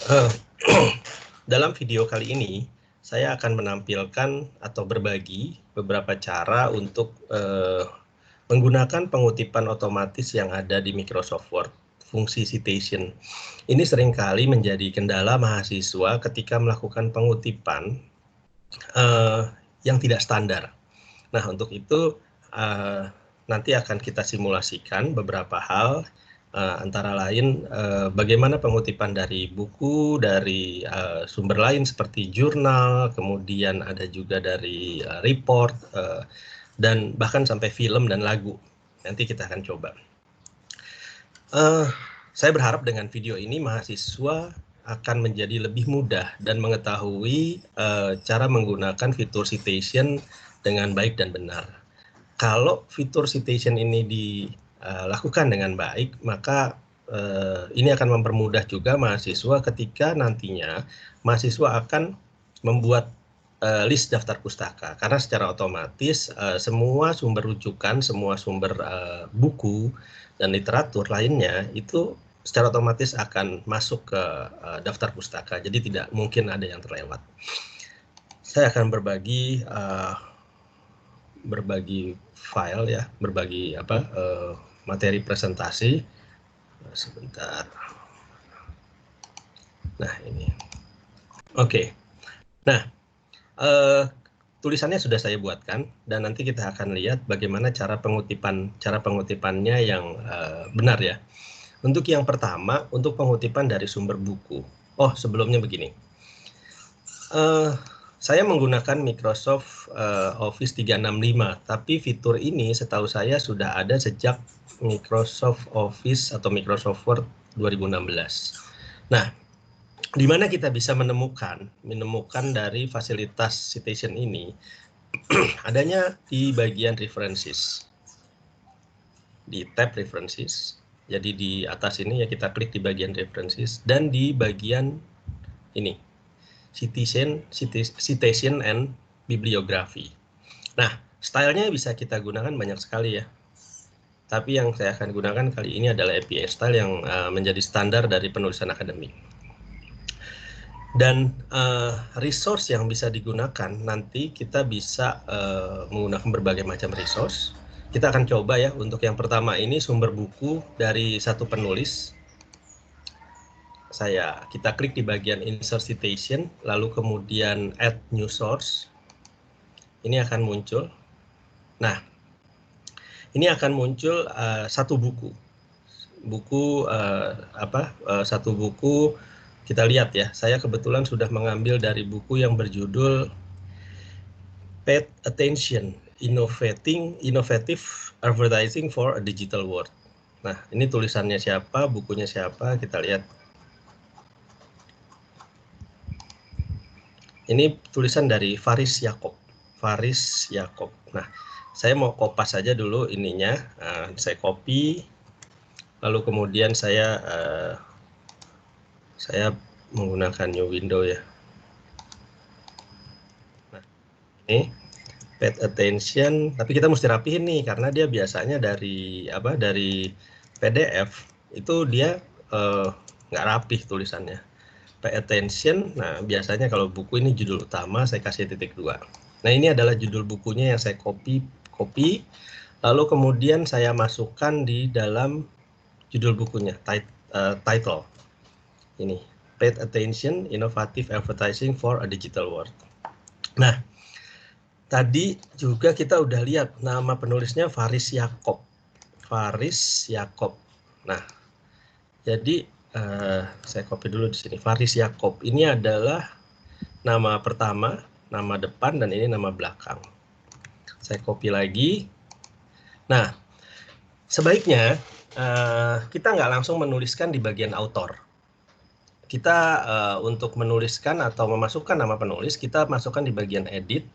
Eh, Dalam video kali ini, saya akan menampilkan atau berbagi beberapa cara untuk menggunakan pengutipan otomatis yang ada di Microsoft Word, fungsi citation. Ini seringkali menjadi kendala mahasiswa ketika melakukan pengutipan yang tidak standar. Nah, untuk itu nanti akan kita simulasikan beberapa hal, antara lain bagaimana pengutipan dari buku, dari sumber lain seperti jurnal, kemudian ada juga dari report, dan bahkan sampai film dan lagu. Nanti kita akan coba. Saya berharap dengan video ini mahasiswa akan menjadi lebih mudah dan mengetahui cara menggunakan fitur citation dengan baik dan benar. Kalau fitur citation ini dilakukan dengan baik, maka ini akan mempermudah juga mahasiswa ketika nantinya mahasiswa akan membuat list daftar pustaka, karena secara otomatis semua sumber rujukan, semua sumber buku dan literatur lainnya itu secara otomatis akan masuk ke daftar pustaka, jadi tidak mungkin ada yang terlewat. Saya akan berbagi file ya, berbagi materi presentasi. Sebentar. Nah, ini. Oke. Nah, tulisannya sudah saya buatkan dan nanti kita akan lihat bagaimana cara pengutipannya yang benar ya. Untuk yang pertama, untuk pengutipan dari sumber buku. Oh, sebelumnya begini. Saya menggunakan Microsoft Office 365, tapi fitur ini setahu saya sudah ada sejak Microsoft Office atau Microsoft Word 2016. Nah, di mana kita bisa menemukan dari fasilitas citation ini adanya di bagian references, di tab references. Jadi di atas ini ya kita klik di bagian references dan di bagian ini citation and bibliography. Nah, stylenya bisa kita gunakan banyak sekali ya. Tapi yang saya akan gunakan kali ini adalah APA style yang menjadi standar dari penulisan akademik. Dan resource yang bisa digunakan nanti kita bisa menggunakan berbagai macam resource. Kita akan coba ya untuk yang pertama ini sumber buku dari satu penulis. Kita klik di bagian insert citation, lalu kemudian add new source. Ini akan muncul. Nah, ini akan muncul satu buku. Satu buku. Kita lihat ya, saya kebetulan sudah mengambil dari buku yang berjudul Pay Attention, Innovative Advertising for a Digital World. Nah, ini tulisannya siapa, bukunya siapa, kita lihat. Ini tulisan dari Faris Yakob. Nah, saya mau kopas saja dulu ininya. Saya copy, lalu kemudian saya menggunakan new window ya. Nah, ini pay attention, tapi kita mesti rapihin nih karena dia biasanya dari PDF itu dia nggak rapih tulisannya. Pay attention. Nah, biasanya kalau buku ini judul utama saya kasih titik 2. Nah, ini adalah judul bukunya yang saya copy, lalu kemudian saya masukkan di dalam judul bukunya, title. Ini, Pay Attention, Innovative Advertising for a Digital World. Nah, tadi juga kita udah lihat nama penulisnya Faris Yakob. Nah, jadi saya copy dulu di sini. Faris Yakob ini adalah nama pertama, nama depan, dan ini nama belakang. Saya copy lagi. Nah, sebaiknya kita nggak langsung menuliskan di bagian author. Kita untuk menuliskan atau memasukkan nama penulis, kita masukkan di bagian edit.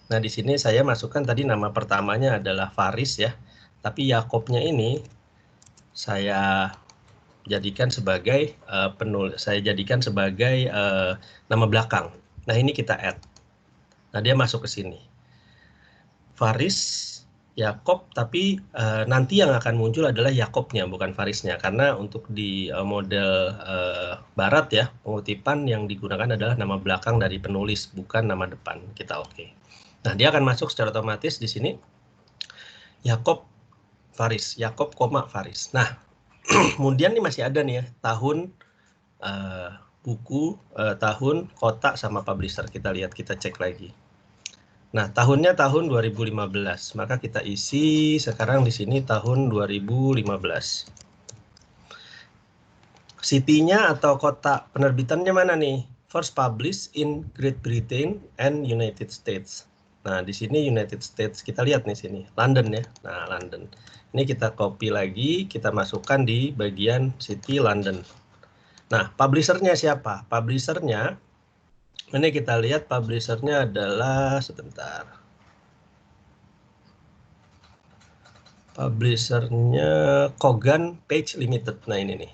Nah, di sini saya masukkan tadi nama pertamanya adalah Faris ya, tapi Yakobnya ini saya jadikan sebagai nama belakang. Nah, ini kita add. Nah, dia masuk ke sini. Faris Yakob, tapi nanti yang akan muncul adalah Yakobnya, bukan Farisnya. Karena untuk di model Barat ya, pengutipan yang digunakan adalah nama belakang dari penulis, bukan nama depan. Kita oke. Nah, dia akan masuk secara otomatis di sini. Yakob, Faris, Yakob, Faris. Nah, kemudian ini masih ada nih ya, tahun, buku, tahun, kota, sama publisher. Kita lihat, kita cek lagi. Nah, tahunnya tahun 2015, maka kita isi sekarang di sini tahun 2015. City-nya atau kota penerbitannya mana nih? First published in Great Britain and United States. Nah, di sini United States, kita lihat nih sini, London ya. Nah, London. Ini kita copy lagi, kita masukkan di bagian City London. Nah, publisher-nya siapa? Publisher-nya, ini kita lihat publisher-nya adalah, sebentar. Publisher-nya Kogan Page Limited. Nah, ini nih.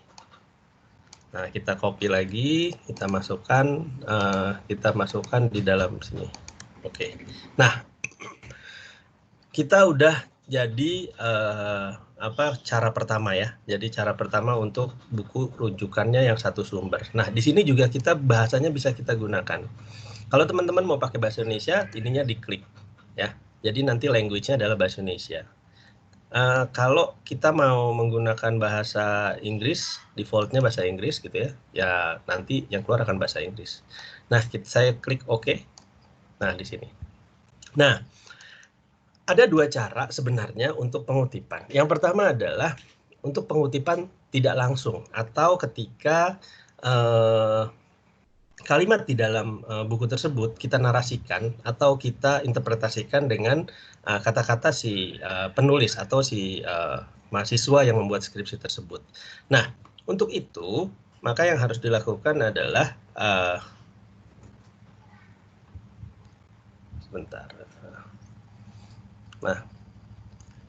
Nah, kita copy lagi, kita masukkan di dalam sini. Oke. Nah, kita udah jadi cara pertama ya. Jadi cara pertama untuk buku rujukannya yang satu sumber. Nah, di sini juga kita bahasanya bisa kita gunakan. Kalau teman-teman mau pakai bahasa Indonesia, ininya diklik ya. Jadi nanti language-nya adalah bahasa Indonesia. Kalau kita mau menggunakan bahasa Inggris, defaultnya bahasa Inggris gitu ya, ya nanti yang keluar akan bahasa Inggris. Nah, saya klik OK. Nah, di sini. Nah, ada dua cara sebenarnya untuk pengutipan. Yang pertama adalah untuk pengutipan tidak langsung, atau ketika kalimat di dalam buku tersebut kita narasikan atau kita interpretasikan dengan kata-kata si penulis atau si mahasiswa yang membuat skripsi tersebut. Nah, untuk itu maka yang harus dilakukan adalah sebentar. Nah,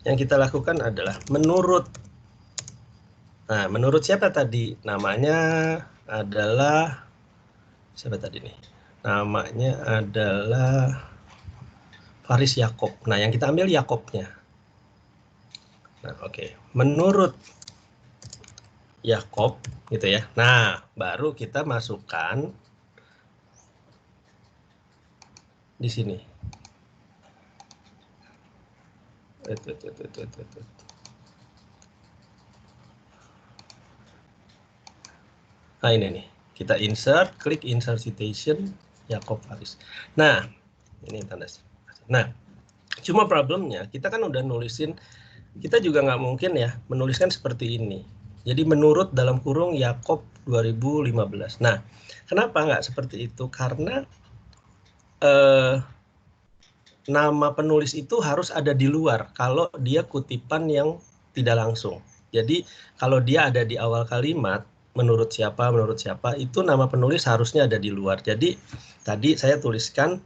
yang kita lakukan adalah menurut siapa tadi? Namanya adalah siapa tadi nih? Namanya adalah Faris Yakob. Nah, yang kita ambil Yakobnya. Nah, oke. Menurut Yakob gitu ya. Nah, baru kita masukkan di sini. Nah, ini nih. Kita insert, klik insert citation Yakob Faris. Nah, ini tanda. Nah, cuma problemnya kita kan udah nulisin, kita juga nggak mungkin ya menuliskan seperti ini. Jadi menurut dalam kurung Yakob 2015. Nah, kenapa nggak seperti itu? Karena nama penulis itu harus ada di luar kalau dia kutipan yang tidak langsung. Jadi kalau dia ada di awal kalimat, menurut siapa, itu nama penulis harusnya ada di luar. Jadi tadi saya tuliskan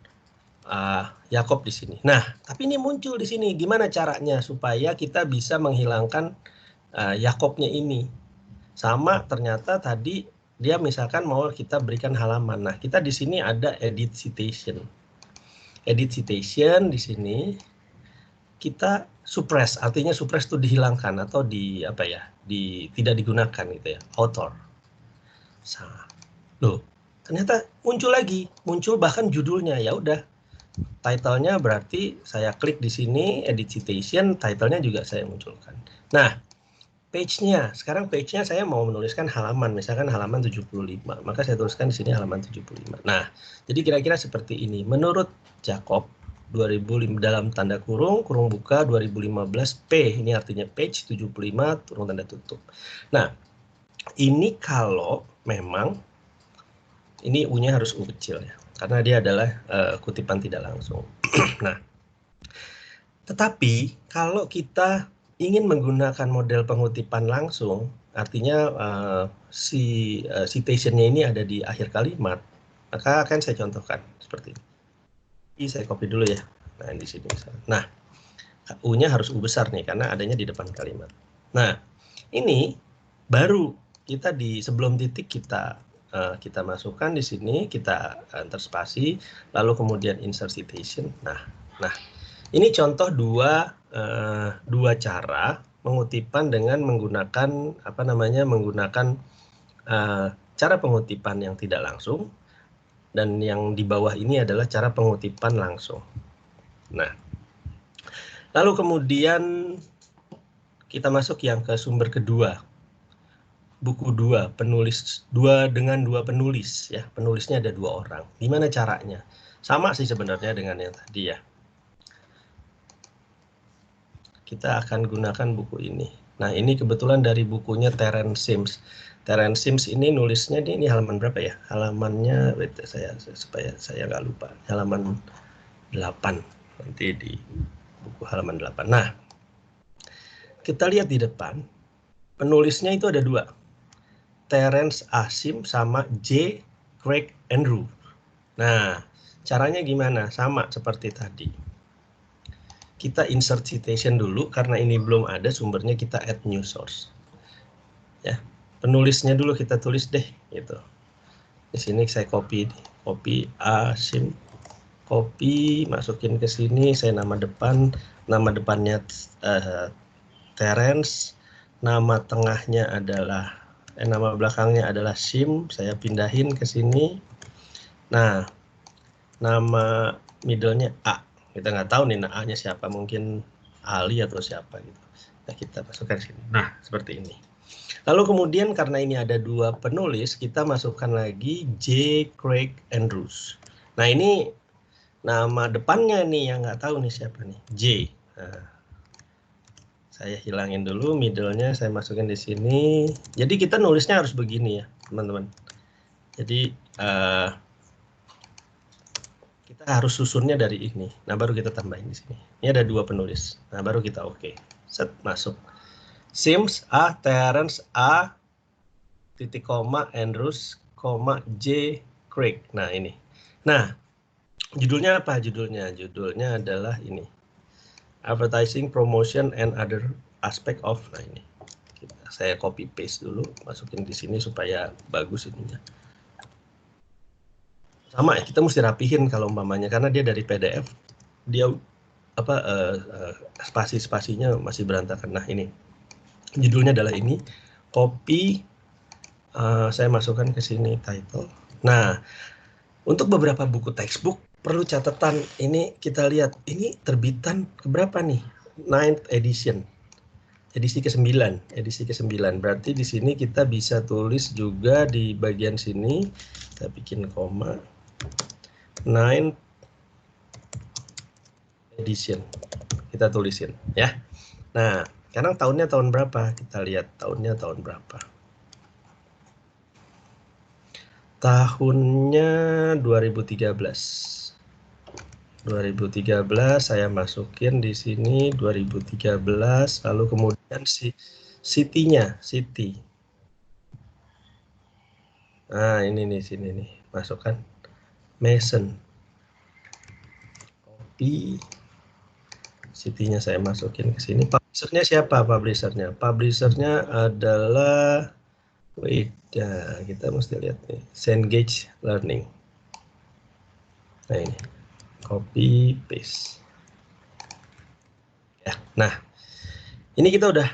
Yakob di sini. Nah, tapi ini muncul di sini. Gimana caranya supaya kita bisa menghilangkan Yakobnya ini? Sama ternyata tadi dia misalkan mau kita berikan halaman. Nah, kita di sini ada edit citation. Edit citation di sini kita suppress, artinya suppress itu dihilangkan atau tidak digunakan gitu ya, author. Loh, ternyata muncul bahkan judulnya. Ya udah, title-nya berarti saya klik di sini edit citation, title-nya juga saya munculkan. Nah, page-nya, sekarang page-nya saya mau menuliskan halaman, misalkan halaman 75, maka saya tuliskan di sini halaman 75. Nah, jadi kira-kira seperti ini. Menurut Yakob 2005 dalam tanda kurung buka 2015 P, ini artinya page 75 kurung tanda tutup. Nah, ini kalau memang ini U-nya harus U kecil ya, karena dia adalah kutipan tidak langsung. Nah, tetapi kalau kita ingin menggunakan model pengutipan langsung, artinya citation-nya ini ada di akhir kalimat, maka akan saya contohkan seperti ini. Ini saya copy dulu ya. Nah, di sini misalnya. Nah, U-nya harus U besar nih karena adanya di depan kalimat. Nah, ini baru kita sebelum titik kita masukkan di sini, kita enter spasi, lalu kemudian insert citation. Nah, ini contoh dua dua cara pengutipan dengan menggunakan menggunakan cara pengutipan yang tidak langsung, dan yang di bawah ini adalah cara pengutipan langsung. Nah, lalu kemudian kita masuk yang ke sumber kedua, buku 2, penulis 2 dengan 2 penulis ya. Penulisnya ada 2 orang. Gimana caranya? Sama sih sebenarnya dengan yang tadi ya. Kita akan gunakan buku ini. Nah, ini kebetulan dari bukunya Terence Sims. Terence Sims ini nulisnya ini halaman berapa ya? Halamannya supaya saya nggak lupa. Halaman 8. Nanti di buku halaman 8. Nah, kita lihat di depan. Penulisnya itu ada 2. Terence A. Sims sama J. Craig Andrew. Nah, caranya gimana? Sama seperti tadi. Kita insert citation dulu, karena ini belum ada sumbernya, kita add new source. Ya, penulisnya dulu kita tulis deh, gitu. Di sini saya copy A. Sims, copy, masukin ke sini. Saya nama depannya Terence, nama tengahnya adalah nama belakangnya adalah Sims. Saya pindahin ke sini. Nah, nama middle-nya A. Kita nggak tahu nih A-nya siapa, mungkin Ali atau siapa gitu. Nah, kita masukkan sini. Nah, seperti ini. Lalu kemudian karena ini ada 2 penulis, kita masukkan lagi J. Craig Andrews. Nah, ini nama depannya nih yang nggak tahu nih siapa nih, J. Nah, saya hilangin dulu middle-nya, saya masukin di sini. Jadi kita nulisnya harus begini ya, teman-teman. Jadi kita harus susunnya dari ini. Nah, baru kita tambahin di sini. Ini ada 2 penulis. Nah, baru kita oke. Set, masuk. Sims A, Terence A, titik koma, Andrews, koma, J. Craig. Nah, ini. Nah, judulnya apa? Judulnya adalah ini. Advertising, Promotion, and Other Aspect of. Nah, ini. Saya copy paste dulu, masukin di sini supaya bagus ininya. Sama ya, kita mesti rapihin kalau umpamanya, karena dia dari PDF, dia spasi-spasinya masih berantakan. Nah, ini judulnya adalah ini, copy, saya masukkan ke sini title. Nah, untuk beberapa buku textbook perlu catatan. Ini kita lihat, ini terbitan keberapa nih? 9th edition, edisi ke-9, berarti di sini kita bisa tulis juga di bagian sini, kita bikin koma, 9th edition, kita tulisin ya. Nah, sekarang tahunnya tahun berapa? Kita lihat tahunnya tahun berapa. Tahunnya 2013. 2013 saya masukin di sini 2013, lalu kemudian city-nya, city. Nah, ini nih sini nih, masukkan Mason. Copy. City-nya saya masukin ke sini. Publisher-nya siapa publisher-nya? Publisher-nya adalah ya, kita mesti lihat nih, Cengage Learning. Nah, ini copy paste. Ya, nah, ini kita udah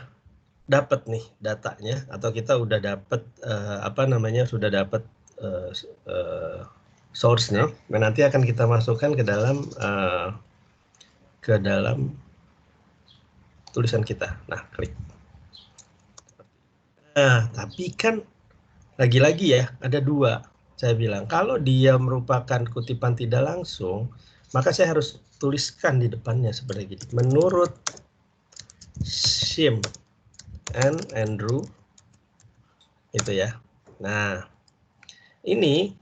dapat nih datanya, atau kita udah dapat sudah dapat source-nya. Nah, nanti akan kita masukkan ke dalam tulisan kita. Nah, klik. Nah, tapi kan lagi-lagi ya, ada 2. Saya bilang, kalau dia merupakan kutipan tidak langsung, maka saya harus tuliskan di depannya seperti ini. Menurut Sims and Andrew, itu ya. Nah, ini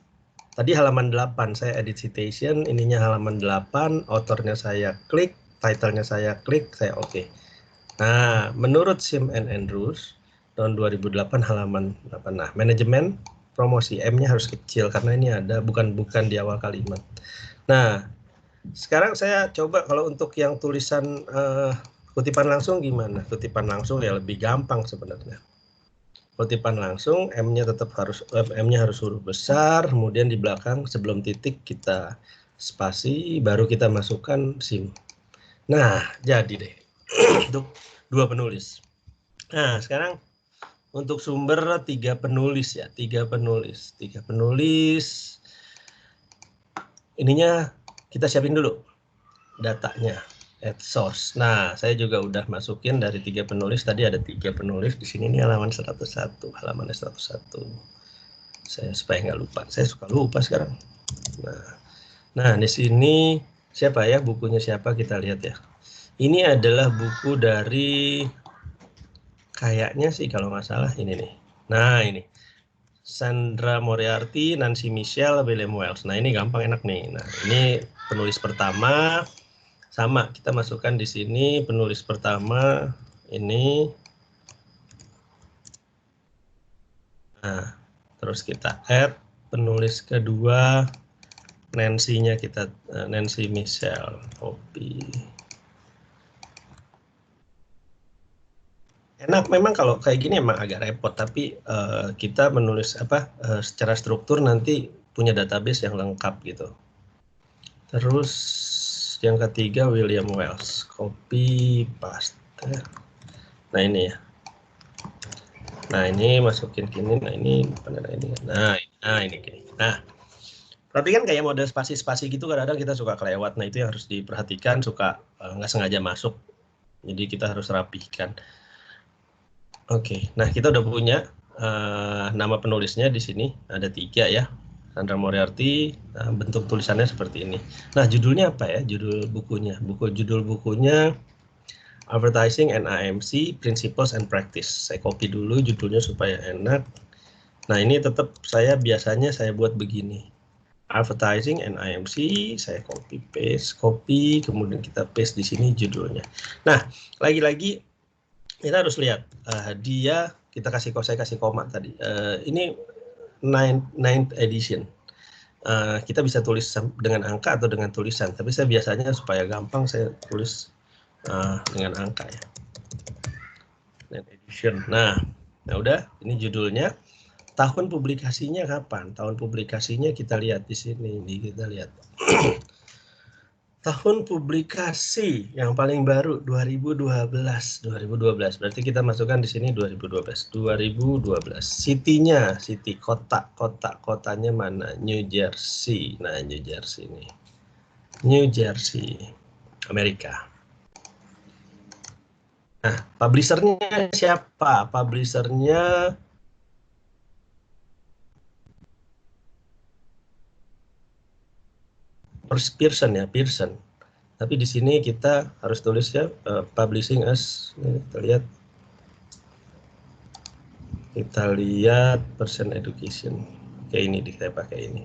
tadi halaman 8, saya edit citation, ininya halaman 8, authornya saya klik, title-nya saya klik, saya oke. Nah, menurut Sims and Andrews, tahun 2008 halaman 8. Nah, manajemen promosi, M-nya harus kecil karena ini ada bukan di awal kalimat. Nah, sekarang saya coba kalau untuk yang tulisan kutipan langsung gimana? Kutipan langsung ya lebih gampang sebenarnya. Kutipan langsung, M-nya harus huruf besar, kemudian di belakang sebelum titik kita spasi, baru kita masukkan Sims. Nah, jadi deh. untuk 2 penulis. Nah, sekarang untuk sumber 3 penulis ya, 3 penulis. Ininya kita siapin dulu datanya, add source. Nah, saya juga udah masukin dari 3 penulis, tadi ada 3 penulis di sini, ini halaman 101, halaman 101. Saya supaya nggak lupa, saya suka lupa sekarang. Nah, di sini siapa ya, bukunya siapa, kita lihat ya. Ini adalah buku dari, kayaknya sih kalau nggak salah ini nih. Nah, ini Sandra Moriarty, Nancy Michelle, William Wells. Nah, ini gampang, enak nih. Nah, ini penulis pertama, sama kita masukkan di sini penulis pertama ini. Nah, terus kita add penulis kedua, Nancy-nya kita, Nancy Michelle, copy. Enak memang kalau kayak gini emang agak repot, tapi kita menulis secara struktur nanti punya database yang lengkap gitu. Terus yang ketiga William Wells, copy paste. Nah ini ya. Nah ini masukin gini. Nah ini ini gini. Nah, tapi kan kayak mode spasi-spasi gitu kadang-kadang kita suka kelewat. Nah itu yang harus diperhatikan, suka nggak sengaja masuk. Jadi kita harus rapihkan. Oke, nah kita udah punya nama penulisnya di sini ada 3 ya, Sandra Moriarty. Nah, bentuk tulisannya seperti ini. Nah judulnya apa ya? Judul bukunya, judul bukunya Advertising and IMC Principles and Practice. Saya copy dulu judulnya supaya enak. Nah ini tetap biasanya saya buat begini. Advertising and IMC, saya copy paste, kemudian kita paste di sini judulnya. Nah lagi-lagi kita harus lihat dia, kita saya kasih koma tadi. Ini 9th edition. Kita bisa tulis dengan angka atau dengan tulisan, tapi saya biasanya supaya gampang saya tulis dengan angka ya. 9th edition. Nah udah, ini judulnya. Tahun publikasinya kapan? Tahun publikasinya kita lihat di sini. Kita lihat. Tahun publikasi yang paling baru 2012. Berarti kita masukkan di sini 2012. City-nya, kotanya mana? New Jersey. Nah, New Jersey ini. New Jersey, Amerika. Nah, publisher-nya siapa? Publisher-nya Pearson. Tapi di sini kita harus tulis ya, publishing as, kita lihat Pearson Education. Kayak ini saya pakai ini.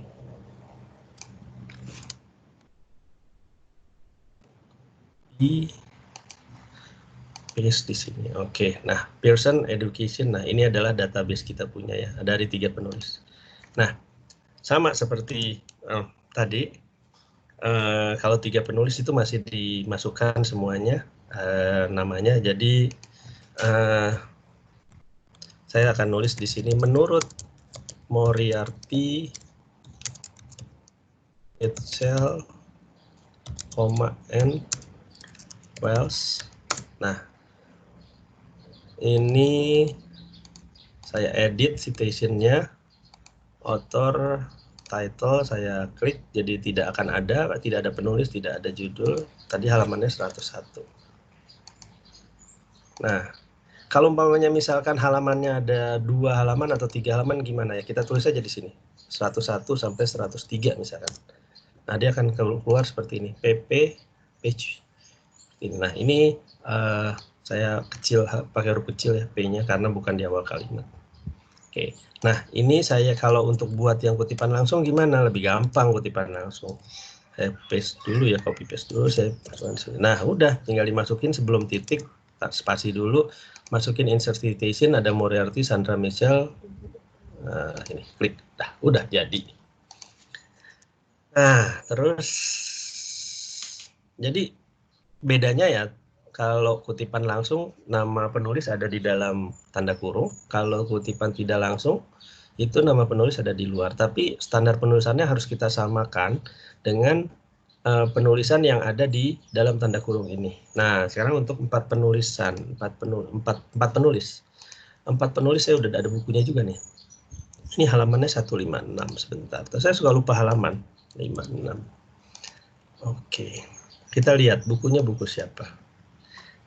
Di paste di sini. Oke. Nah, Pearson Education. Nah, ini adalah database kita punya ya, dari 3 penulis. Nah, sama seperti tadi. Kalau 3 penulis itu masih dimasukkan semuanya namanya. Jadi saya akan nulis di sini menurut Moriarty, Mitchell, and Wells. Nah, ini saya edit citation-nya, author, title saya klik, jadi tidak ada penulis, tidak ada judul. Tadi halamannya 101. Nah, kalau umpamanya misalkan halamannya ada 2 halaman atau 3 halaman gimana ya? Kita tulis aja di sini 101 sampai 103 misalkan. Nah, dia akan keluar seperti ini, PP page. Nah, ini saya pakai huruf kecil ya, P-nya, karena bukan di awal kalimat. Oke. Nah, ini saya kalau untuk buat yang kutipan langsung gimana? Lebih gampang kutipan langsung. Saya paste dulu ya, copy paste dulu, saya masukkan sini. Nah, udah tinggal dimasukin sebelum titik, spasi dulu, masukin insert citation, ada Moriarty, Sandra Michelle. Ini klik. Nah, udah jadi. Nah, terus jadi bedanya ya, kalau kutipan langsung nama penulis ada di dalam tanda kurung, kalau kutipan tidak langsung itu nama penulis ada di luar. Tapi standar penulisannya harus kita samakan dengan penulisan yang ada di dalam tanda kurung ini. Nah, sekarang untuk 4 penulisan, 4 penulis. 4 penulis saya udah ada bukunya juga nih. Ini halamannya 156 sebentar. Saya suka lupa halaman 56. Oke. Kita lihat bukunya buku siapa.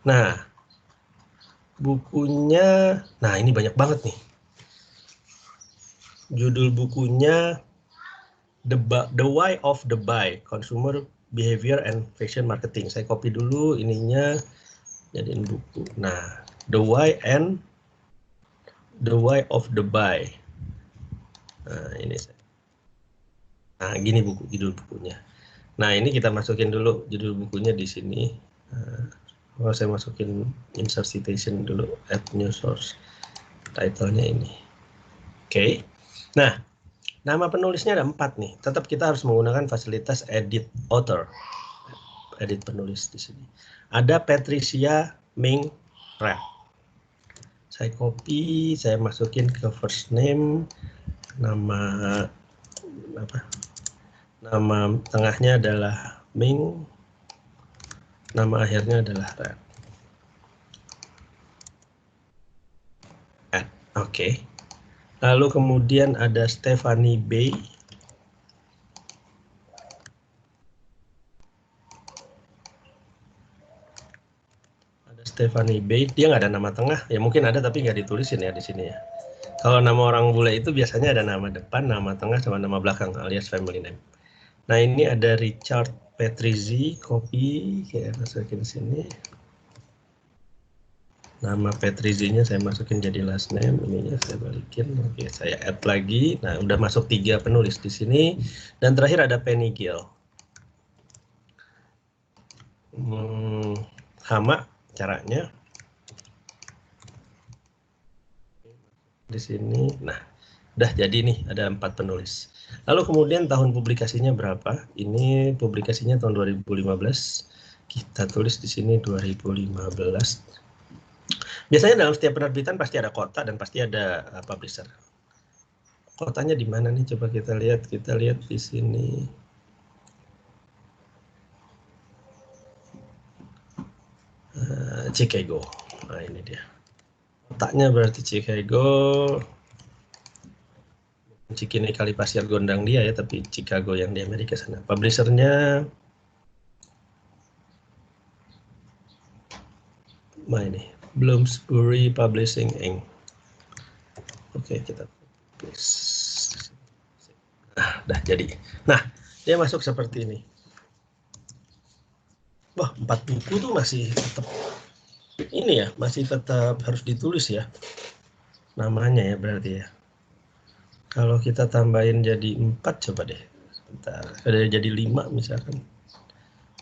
Nah, bukunya, nah ini banyak banget nih. Judul bukunya The Why of the Buy, Consumer Behavior and Fashion Marketing. Saya copy dulu ininya, jadiin buku. Nah, The Why of the Buy. Nah, ini. Nah, gini judul bukunya. Nah, ini kita masukin dulu judul bukunya di sini. Saya masukin insert citation dulu, add new source. Title-nya ini. Oke. Nah, nama penulisnya ada 4 nih. Tetap kita harus menggunakan fasilitas edit author. Edit penulis di sini. Ada Patricia Ming Rapp. Saya copy, saya masukin ke first name, nama tengahnya adalah Ming, nama akhirnya adalah Rapp. Oke. Lalu kemudian ada Stephanie Bay. Stephanie Bay, dia nggak ada nama tengah, ya mungkin ada tapi nggak ditulisin ya di sini ya. Kalau nama orang bule itu biasanya ada nama depan, nama tengah, sama nama belakang alias family name. Nah, ini ada Richard Petrizzi, copy, kayak masukin di sini. Nama Petrizzi-nya saya masukin jadi last name, ininya saya balikin, oke saya add lagi. Nah, udah masuk 3 penulis di sini, dan terakhir ada Penny Gill. Sama caranya di sini. Nah, udah jadi nih, ada 4 penulis. Lalu kemudian tahun publikasinya berapa? Ini publikasinya tahun 2015. Kita tulis di sini 2015. Biasanya dalam setiap penerbitan pasti ada kota dan pasti ada publisher. Kotanya di mana nih? Coba kita lihat. Kita lihat di sini. Chicago. Nah, ini dia. Kotanya berarti Chicago. Cikini kali Pasir Gondang dia ya, tapi Chicago yang di Amerika sana. Publishernya ini Bloomsbury Publishing Inc. Oke, kita udah jadi. Nah, dia masuk seperti ini. Wah, 4 buku tuh masih tetap ini ya, masih tetap harus ditulis ya namanya ya berarti ya. Kalau kita tambahin jadi 4, coba deh. Sebentar, ada jadi 5 misalkan.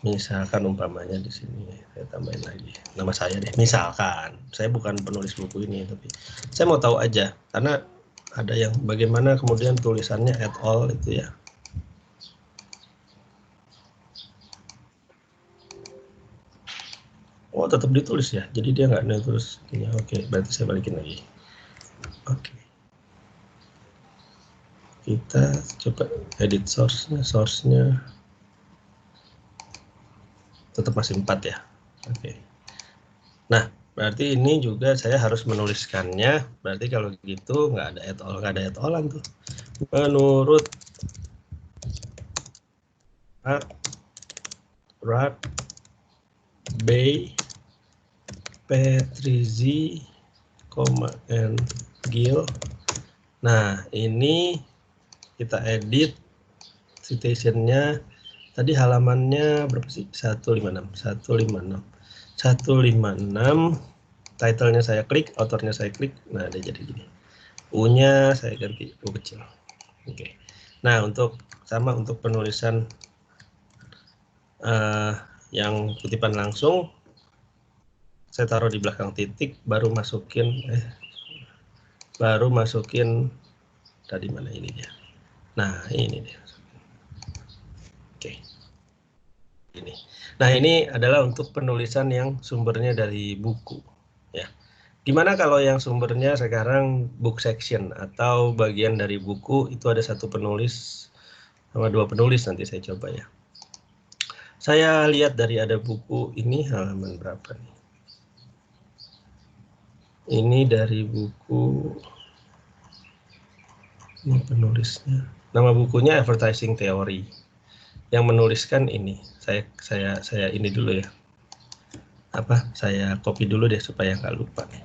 Misalkan umpamanya di sini saya tambahin lagi nama saya deh. Misalkan saya bukan penulis buku ini, tapi saya mau tahu aja karena ada yang bagaimana kemudian tulisannya at all itu ya. Oh, tetap ditulis ya. Jadi dia nggak nulis ini. Oke, berarti saya balikin lagi. Oke. Kita coba edit source-nya. Tetap masih 4 ya. Oke. Nah, berarti ini juga saya harus menuliskannya. Berarti kalau gitu nggak ada at all, nggak ada at all-an tuh. Menurut Rapp, Bay, Petrizzi, and Gill. Nah, ini kita edit citation-nya. Tadi halamannya berapa sih? 156. Title-nya saya klik, author-nya saya klik. Nah, dia jadi gini. U-nya saya ganti U kecil. Oke. Nah, untuk penulisan yang kutipan langsung, saya taruh di belakang titik, baru masukin tadi mana ini dia. Nah, ini dia. Oke. Ini. Nah, ini adalah untuk penulisan yang sumbernya dari buku ya. Gimana kalau yang sumbernya sekarang book section atau bagian dari buku itu ada 1 penulis sama 2 penulis, nanti saya coba ya. Saya lihat dari ada buku ini halaman berapa nih? Ini dari buku, ini penulisnya. Nama bukunya Advertising Theory. Yang menuliskan ini, saya ini dulu ya. Saya copy dulu deh supaya nggak lupa nih.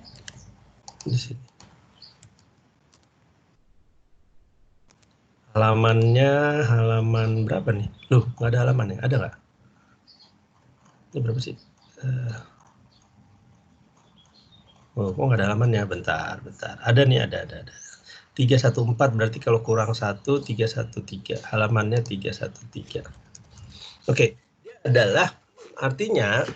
Di sini. Halamannya halaman berapa nih? Loh, nggak ada halaman ya? Ada nggak? Ini berapa sih? Oh, kok nggak ada halamannya? Bentar. Ada nih, ada. 314 berarti kalau kurang 1, 313. Halamannya 313. Oke, dia adalah artinya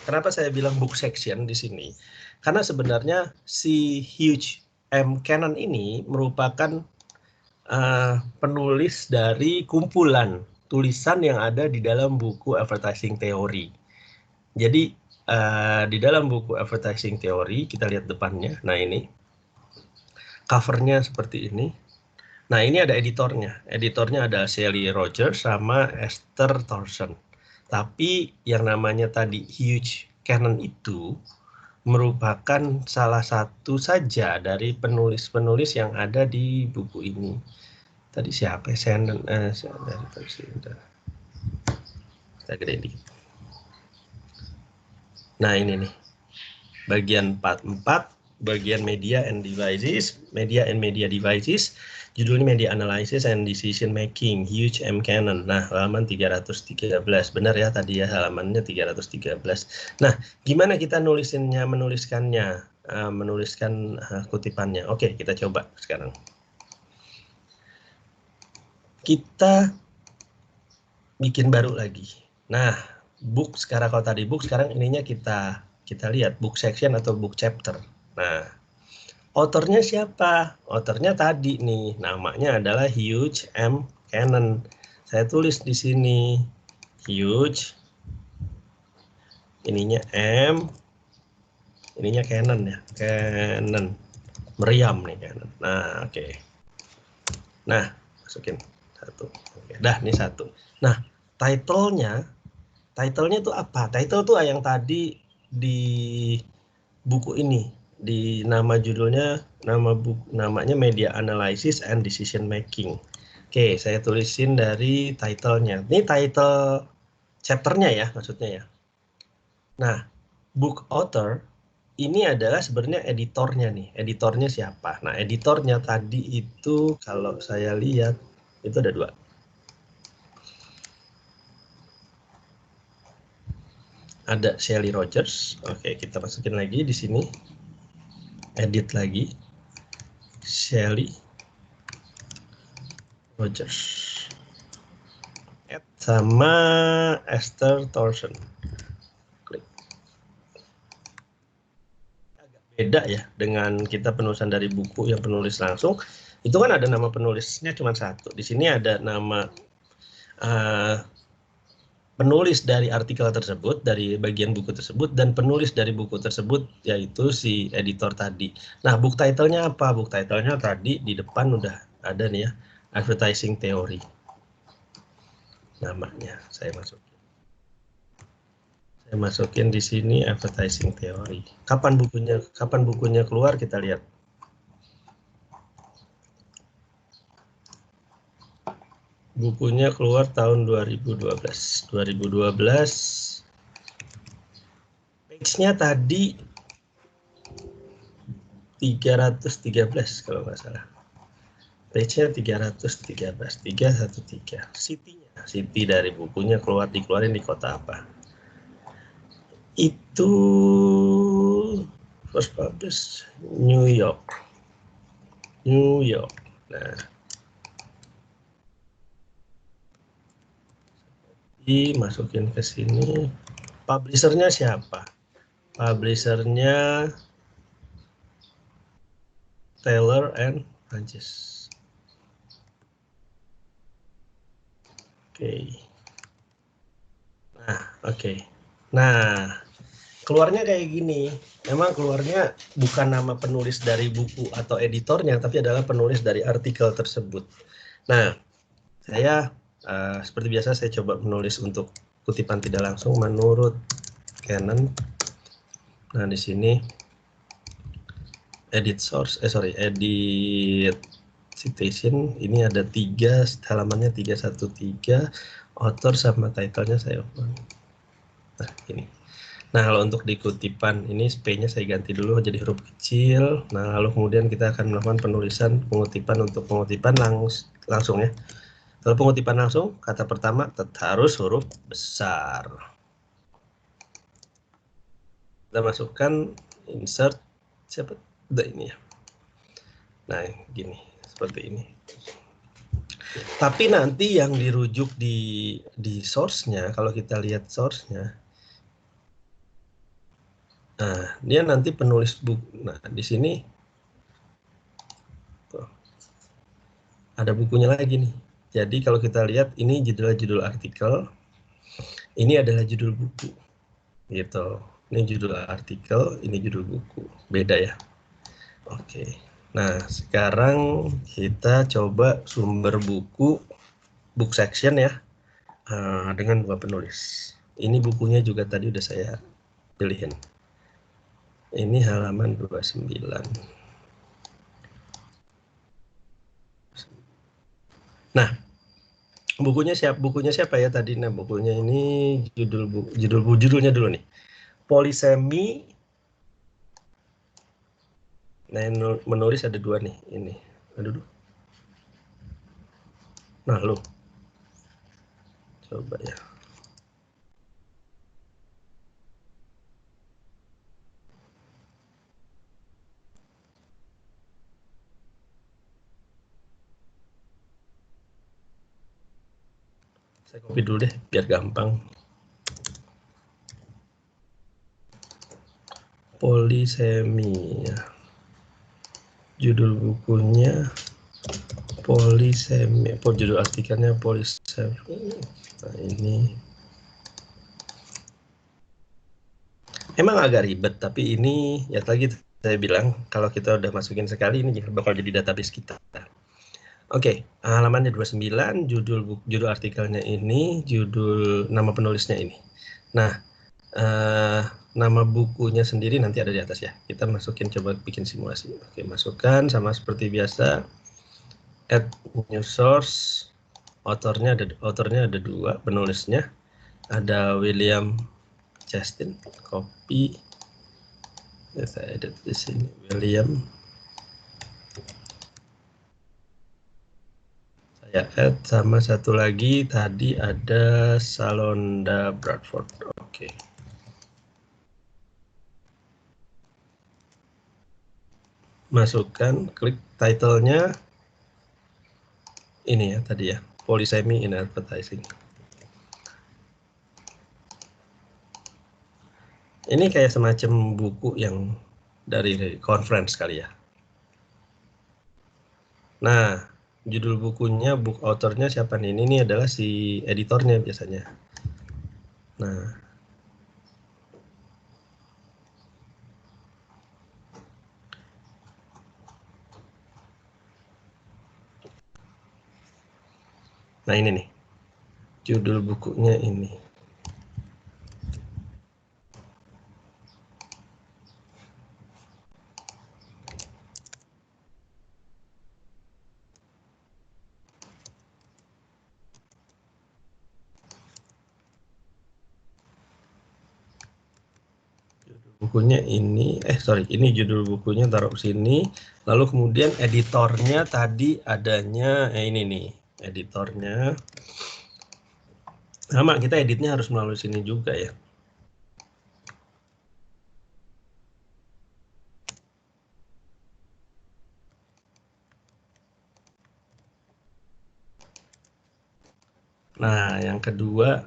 kenapa saya bilang book section di sini? Karena sebenarnya si Hugh M. Cannon ini merupakan penulis dari kumpulan tulisan yang ada di dalam buku Advertising Theory. Jadi di dalam buku Advertising Theory kita lihat depannya. Nah ini covernya seperti ini. Nah ini ada editornya. Editornya ada Shelley Rogers sama Esther Thorson. Tapi yang namanya tadi Hugh Cannon itu merupakan salah satu saja dari penulis-penulis yang ada di buku ini. Tadi siapa ya? Saya gede dikit. Nah ini nih bagian 44, bagian media and media devices, judulnya media analysis and decision making, Hugh M. Cannon. Nah halaman 313, benar ya tadi ya halamannya 313. Nah gimana kita menuliskan kutipannya? Oke, kita coba sekarang. Kita bikin baru lagi. Nah, book sekarang kalau tadi book sekarang ininya kita lihat book section atau book chapter. Nah, authornya siapa? Authornya tadi nih, namanya adalah Hugh M. Cannon. Saya tulis di sini Hugh, ininya M, ininya Cannon ya, Cannon, meriam nih Cannon. Nah, oke. Nah, masukin satu. Oke, dah nih satu. Nah, title-nya itu apa? Title tuh yang tadi di buku ini, di nama judulnya, namanya Media Analysis and Decision Making. Oke, saya tulisin dari title-nya. Ini title chapter-nya ya, maksudnya ya. Nah, book author ini adalah sebenarnya editornya nih. Editornya siapa? Nah, editornya tadi itu kalau saya lihat itu ada dua. Ada Shelley Rogers. Oke, kita masukin lagi di sini. Edit lagi. Shelley Rogers. Sama Esther Thorson. Klik. Agak beda ya dengan kita penulisan dari buku yang penulis langsung. Itu kan ada nama penulisnya cuma satu. Di sini ada nama penulis dari artikel tersebut, dari bagian buku tersebut, dan penulis dari buku tersebut, yaitu si editor tadi. Nah, book title-nya apa? Book title-nya tadi di depan udah ada nih ya, Advertising Theory. Namanya saya masukin di sini Advertising Theory. Kapan bukunya keluar kita lihat. Bukunya keluar tahun 2012. Page-nya tadi 313 kalau nggak salah. Page-nya 313, 313. City dari bukunya dikeluarin di kota apa? Itu first published New York. Nah, dimasukin ke sini. Publishernya siapa? Publishernya Taylor and Francis. Oke. Nah, keluarnya kayak gini. Memang keluarnya bukan nama penulis dari buku atau editornya, tapi adalah penulis dari artikel tersebut. Nah, saya seperti biasa saya coba menulis untuk kutipan tidak langsung menurut Canon. Nah, di sini edit source, edit citation, ini ada 3, halamannya 313, author sama title-nya saya open. Nah, ini. Nah, kalau untuk di kutipan ini P-nya saya ganti dulu jadi huruf kecil. Nah, lalu kemudian kita akan melakukan penulisan pengutipan untuk pengutipan langsung ya. Kalau pengutipan langsung, kata pertama harus huruf besar. Kita masukkan insert siapa? Udah ini ya. Nah, gini, seperti ini. Tapi nanti yang dirujuk di source-nya, kalau kita lihat source-nya, nah, dia nanti penulis buku. Nah, di sini ada bukunya lagi nih. Jadi kalau kita lihat ini judul artikel, ini adalah judul buku, gitu. Ini judul artikel, ini judul buku, beda ya. Oke. Nah, sekarang kita coba sumber buku, book section ya, dengan 2 penulis. Ini bukunya juga tadi udah saya pilihin. Ini halaman 29. Nah, bukunya siapa ya tadi? Nah, bukunya ini judulnya dulu nih. Polisemi. Nah, yang menulis ada 2 nih, ini. Aduh. Nah, lu coba ya. Saya copy dulu deh biar gampang. Polisemi ya. Judul bukunya Polisemi, judul artikelnya Polisemi. Nah, ini emang agak ribet, tapi ini ya lagi saya bilang kalau kita udah masukin sekali ini bakal jadi database kita. Oke, halamannya 29, judul artikelnya ini, nama penulisnya ini. Nah, nama bukunya sendiri nanti ada di atas ya. Kita masukin, coba bikin simulasi. Oke, masukkan sama seperti biasa. Add new source. Autornya ada 2, penulisnya ada William Justin. Copy. Ya, saya edit di sini William. Saya add sama satu lagi tadi ada Salonda Bradford. Oke. Masukkan, klik title-nya ini ya tadi ya, Polisemi in Advertising. Ini kayak semacam buku yang dari conference kali ya. Nah, judul bukunya, book author-nya siapa nih? Ini adalah si editornya biasanya. Nah, ini nih, judul bukunya ini. Bukunya ini, ini judul bukunya taruh sini, lalu kemudian editornya tadi adanya, ini nih, editornya. Sama, kita editnya harus melalui sini juga ya. Nah, yang kedua,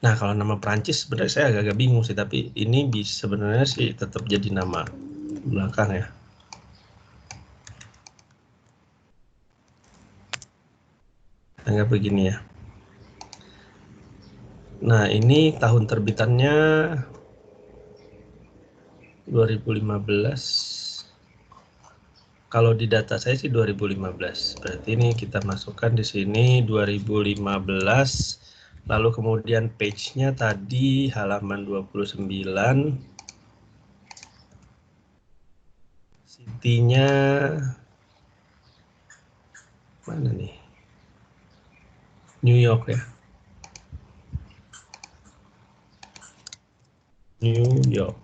nah kalau nama Prancis sebenarnya saya agak bingung sih, tapi ini bisa sebenarnya sih tetap jadi nama belakang ya. Anggap begini ya. Nah, ini tahun terbitannya 2015. Kalau di data saya sih 2015. Berarti ini kita masukkan di sini 2015. Lalu kemudian page-nya tadi halaman 29. City-nya mana nih? New York ya. New York.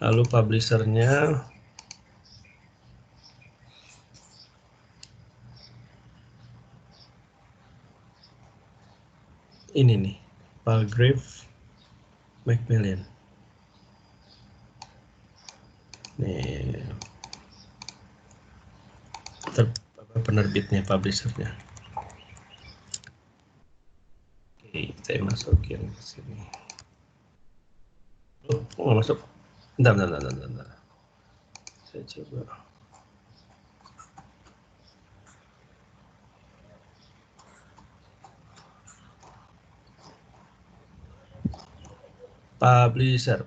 Lalu publisher-nya ini nih, Palgrave Macmillan. Nih, penerbitnya, publishernya. Oke, saya masukin ke sini. Oh, nggak masuk. Bentar. Saya coba. Publisher.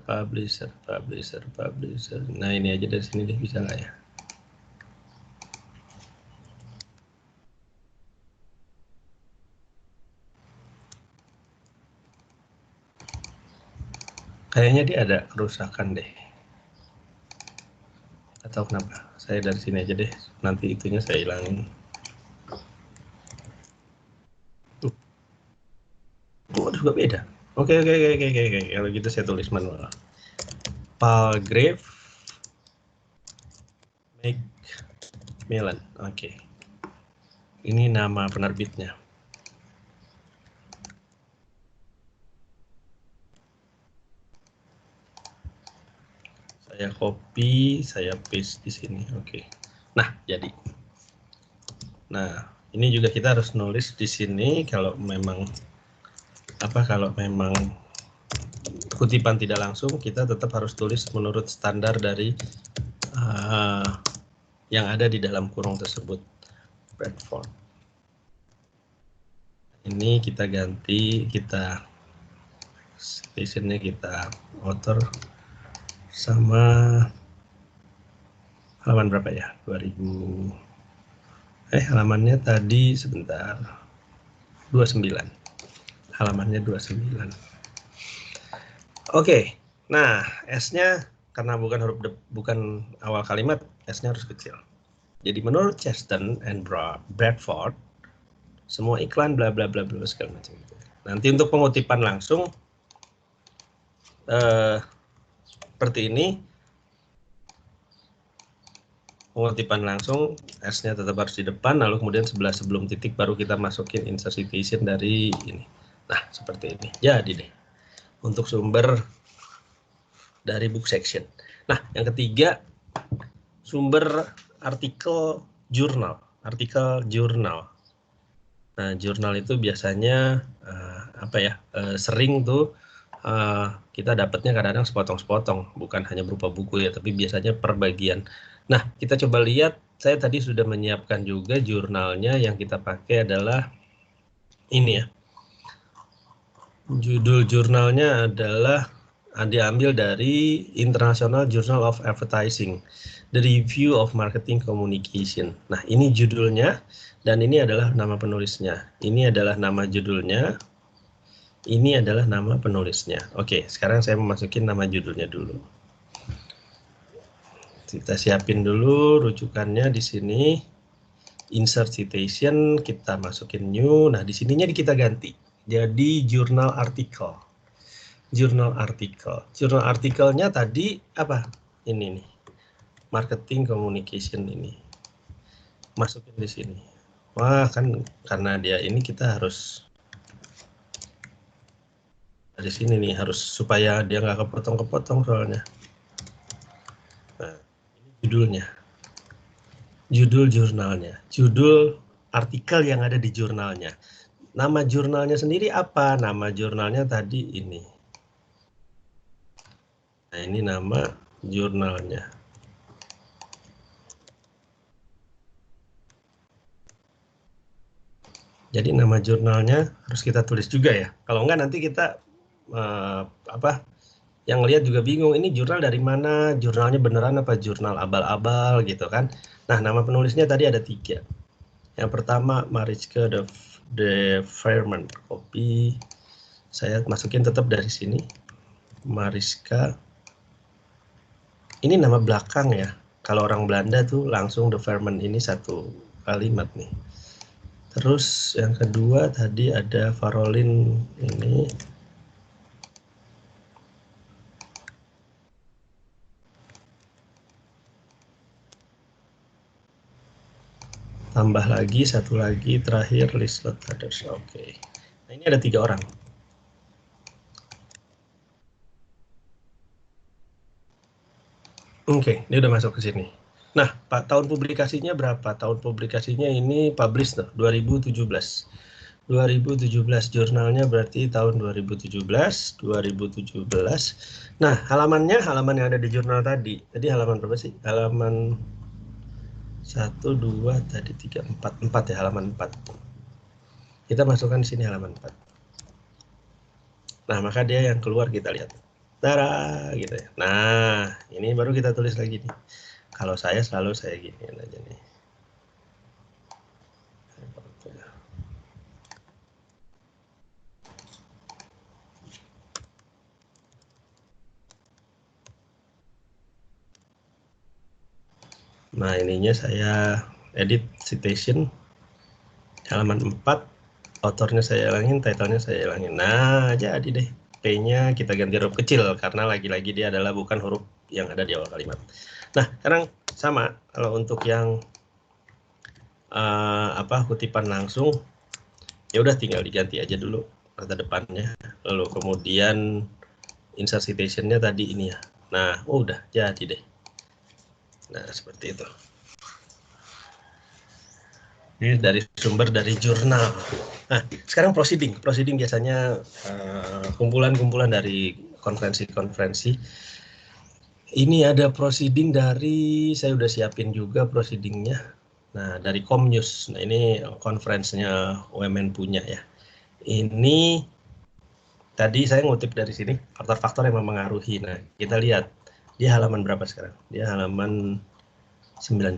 Nah, ini aja dari sini deh, bisa nggak ya? Kayaknya dia ada kerusakan deh. Atau kenapa? Saya dari sini aja deh. Nanti itunya saya hilangin. Oh, juga beda. Oke. Kalau gitu saya tulis manual. Palgrave Macmillan. Oke. Ini nama penerbitnya. Saya copy, saya paste di sini. Oke. Nah, jadi. Nah, ini juga kita harus nulis di sini kalau memang kutipan tidak langsung, kita tetap harus tulis menurut standar dari yang ada di dalam kurung tersebut. Bradford. Ini kita ganti, kita citationnya kita author sama halaman berapa ya? 2000. Halamannya tadi sebentar. 29. Halamannya 29. Oke. Nah, S-nya karena bukan awal kalimat, S-nya harus kecil. Jadi menurut Cheston and Bradford, semua iklan bla bla bla segala macam itu. Nanti untuk pengutipan langsung seperti ini. Pengutipan langsung, S-nya tetap harus di depan, lalu kemudian sebelah sebelum titik baru kita masukin insert citation dari ini. Nah, seperti ini. Jadi deh, untuk sumber dari book section. Nah, yang ketiga, sumber artikel jurnal. Nah, jurnal itu biasanya sering tuh kita dapatnya kadang-kadang sepotong-sepotong, bukan hanya berupa buku ya, tapi biasanya per bagian. Nah, kita coba lihat, saya tadi sudah menyiapkan juga jurnalnya, yang kita pakai adalah ini ya. Judul jurnalnya adalah diambil dari International Journal of Advertising, The Review of Marketing Communication. Nah, ini judulnya, dan ini adalah nama penulisnya. Ini adalah nama judulnya, ini adalah nama penulisnya. Oke, sekarang saya memasukin nama judulnya dulu. Kita siapin dulu rujukannya di sini. Insert citation, kita masukin new. Nah, di sininya kita ganti. Jadi jurnal artikel. Jurnal artikelnya tadi apa? Ini nih. Marketing communication ini. Masukin di sini. Wah, kan karena dia ini kita harus dari sini nih, harus supaya dia nggak kepotong-kepotong soalnya. Nah, ini judulnya. Judul jurnalnya. Judul artikel yang ada di jurnalnya. Nama jurnalnya sendiri apa? Nama jurnalnya tadi ini. Nah, ini nama jurnalnya. Jadi nama jurnalnya harus kita tulis juga ya. Kalau enggak nanti kita yang lihat juga bingung, ini jurnal dari mana, jurnalnya beneran apa jurnal abal-abal gitu kan. Nah, nama penulisnya tadi ada 3. Yang pertama Mariska de Vermont, copy. Saya masukin tetap dari sini. Mariska. Ini nama belakang ya. Kalau orang Belanda tuh langsung de Vermont, ini satu kalimat nih. Terus yang kedua tadi ada Farolin ini. Tambah lagi satu lagi terakhir Liselott Others. Oke. Nah, ini ada 3 orang. Oke, dia udah masuk ke sini. Nah, Pak, tahun publikasinya berapa? Tahun publikasinya ini publish tuh 2017. 2017 jurnalnya berarti tahun 2017. Nah, halamannya halaman yang ada di jurnal tadi. Tadi halaman berapa sih? Halaman 1, 2, tadi 3, 4 ya, halaman 4. Kita masukkan di sini halaman 4. Nah, maka dia yang keluar kita lihat. Tara, gitu ya. Nah, ini baru kita tulis lagi nih. Kalau saya selalu saya giniin aja nih. Nah, ininya saya edit citation halaman 4, autornya saya hilangin, title-nya saya hilangin. Nah, jadi deh. P-nya kita ganti huruf kecil karena lagi-lagi dia adalah bukan huruf yang ada di awal kalimat. Nah, sekarang sama kalau untuk yang kutipan langsung, ya udah tinggal diganti aja dulu kata depannya, lalu kemudian insert citation-nya tadi ini ya. Nah, udah jadi deh. Nah, seperti itu. Ini dari sumber dari jurnal. Nah, sekarang proceeding. Proceeding biasanya kumpulan-kumpulan dari konferensi-konferensi. Ini ada proceeding dari, saya udah siapin juga proceedingnya. Nah, dari Comnews. Nah, ini konferensinya UMN punya ya. Ini tadi saya ngutip dari sini faktor-faktor yang mempengaruhi. Nah, kita lihat dia halaman berapa sekarang? Dia halaman 19.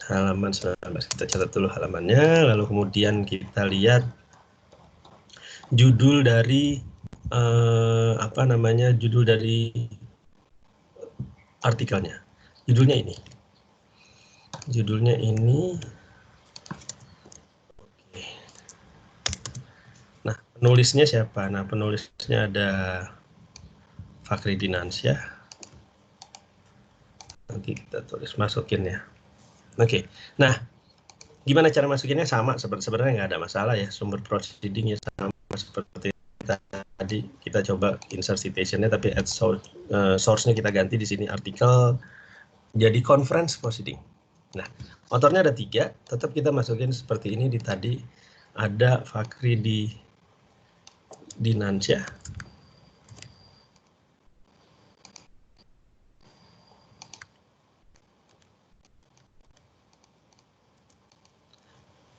Halaman 19, kita catat dulu halamannya, lalu kemudian kita lihat judul dari judul dari artikelnya. Judulnya ini. Nah, penulisnya siapa? Nah, penulisnya ada Fakri Dinansyah. Nanti kita tulis, masukin ya. Oke. Nah, gimana cara masukinnya? Sama, sebenarnya nggak ada masalah ya. Sumber proceedingnya sama seperti tadi. Kita coba insert citation-nya, tapi add source-nya kita ganti di sini artikel jadi conference proceeding. Nah, autornya ada 3, tetap kita masukin seperti ini. Di tadi ada Fakri Dinansyah.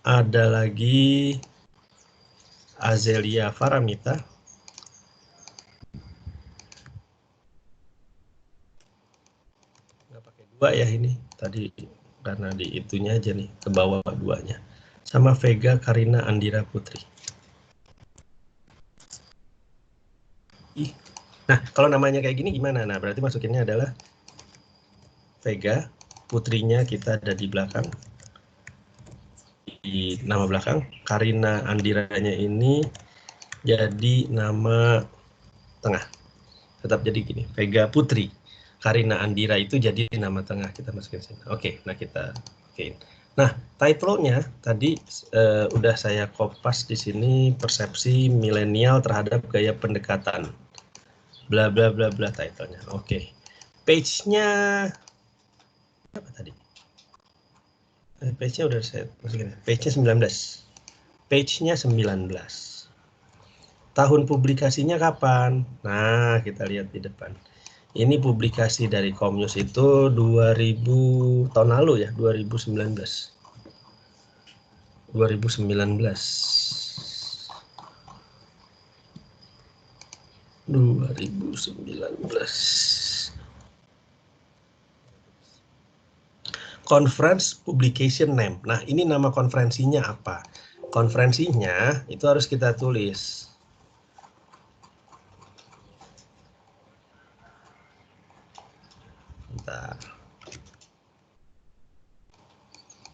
Ada lagi Azelia Faramita. Nggak pakai 2 ya ini. Tadi karena di itunya aja nih, ke bawah 2-nya. Sama Vega Karina Andira Putri. Nah, kalau namanya kayak gini gimana? Nah, berarti masukinnya adalah Vega, putrinya kita ada di belakang. Di nama belakang, Karina Andiranya ini jadi nama tengah. Tetap jadi gini, Vega Putri. Karina Andira itu jadi nama tengah, kita masukin sini. Oke, nah kita okein. Nah, title-nya tadi udah saya kopas di sini, persepsi milenial terhadap gaya pendekatan. Bla bla bla bla title-nya. Oke. Page-nya apa tadi? Page-nya udah saya masukin. Page-nya 19. Page-nya 19. Tahun publikasinya kapan? Nah, kita lihat di depan. Ini publikasi dari Comnews itu 2000 tahun lalu ya, 2019. 2019. 2019. Conference publication name. Nah, ini nama konferensinya apa? Konferensinya itu harus kita tulis. Bentar.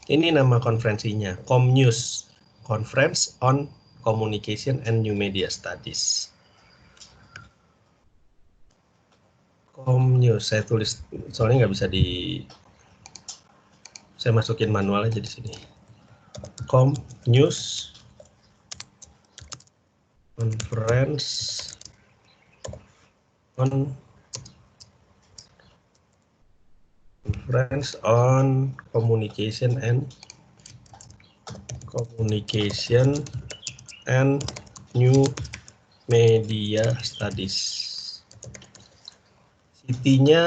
Ini nama konferensinya, Comnews, Conference on Communication and New Media Studies. Comnews, saya tulis, soalnya nggak bisa saya masukin manual aja di sini. Comnews, Conference on Communication and New Media Studies. City-nya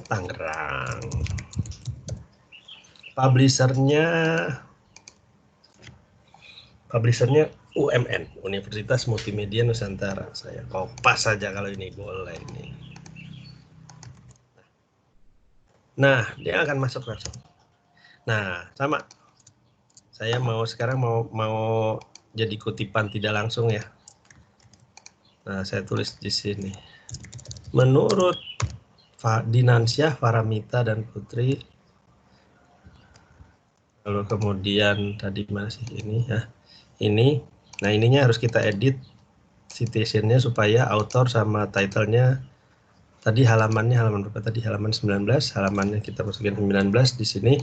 Tangerang. Publishernya UMN, Universitas Multimedia Nusantara. Saya kopas saja kalau ini boleh nih. Nah, dia akan masuk langsung. Nah, sama. Saya sekarang mau jadi kutipan tidak langsung ya. Nah, saya tulis di sini. Menurut Dinansyah, Paramita, dan Putri. Lalu kemudian tadi mana sih ini ya? Ini. Nah, ininya harus kita edit citation-nya supaya author sama title-nya tadi halaman berapa tadi? Halaman 19, halamannya kita masukin 19 di sini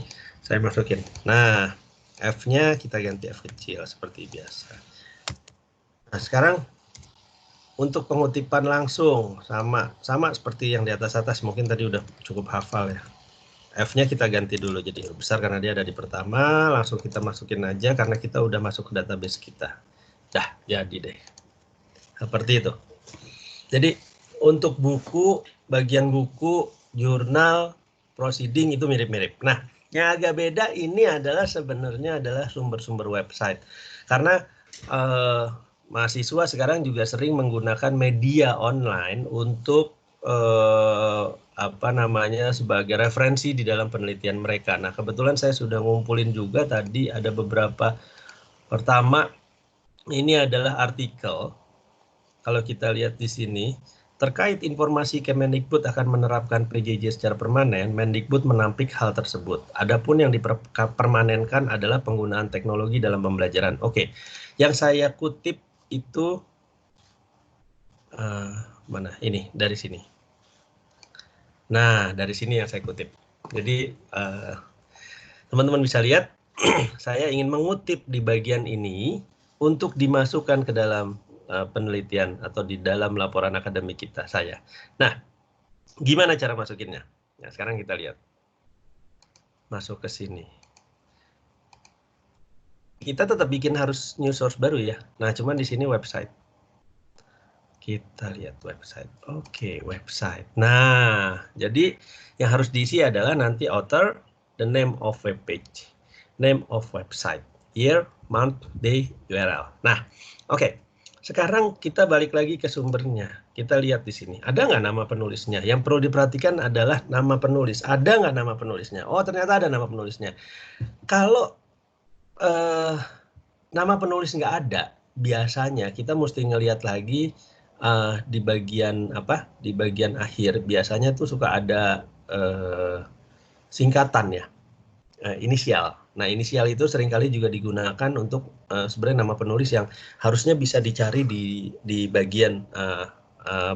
saya masukin. Nah, F-nya kita ganti F kecil seperti biasa. Nah, sekarang untuk pengutipan langsung sama seperti yang di atas mungkin tadi udah cukup hafal ya. F-nya kita ganti dulu jadi huruf besar karena dia ada di pertama, langsung kita masukin aja karena kita udah masuk ke database kita. Dah, jadi deh. Seperti itu. Jadi untuk buku, bagian buku, jurnal, proceeding itu mirip-mirip. Nah, yang agak beda ini adalah sebenarnya adalah sumber-sumber website. Karena mahasiswa sekarang juga sering menggunakan media online untuk sebagai referensi di dalam penelitian mereka. Nah, kebetulan saya sudah ngumpulin juga tadi ada beberapa. Pertama, ini adalah artikel. Kalau kita lihat di sini, terkait informasi Kemendikbud akan menerapkan PJJ secara permanen, Mendikbud menampik hal tersebut. Adapun yang dipermanenkan adalah penggunaan teknologi dalam pembelajaran. Oke, yang saya kutip itu mana? Ini dari sini. Nah, dari sini yang saya kutip. Jadi teman-teman bisa lihat, saya ingin mengutip di bagian ini untuk dimasukkan ke dalam penelitian atau di dalam laporan akademik kita saya. Nah, gimana cara masukinnya? Nah, sekarang kita lihat. Masuk ke sini. Kita tetap bikin harus new source baru ya. Nah, cuman di sini website. Kita lihat website. Oke, website. Nah, jadi yang harus diisi adalah nanti author, the name of web page, name of website, year, month, day, URL. Nah, oke. Sekarang kita balik lagi ke sumbernya. Kita lihat di sini. Ada nggak nama penulisnya? Yang perlu diperhatikan adalah nama penulis. Ada nggak nama penulisnya? Oh, ternyata ada nama penulisnya. Kalau nama penulis nggak ada, biasanya kita mesti ngelihat lagi di bagian di bagian akhir. Biasanya tuh suka ada singkatan ya, inisial. Nah, inisial itu seringkali juga digunakan untuk sebenarnya nama penulis yang harusnya bisa dicari di bagian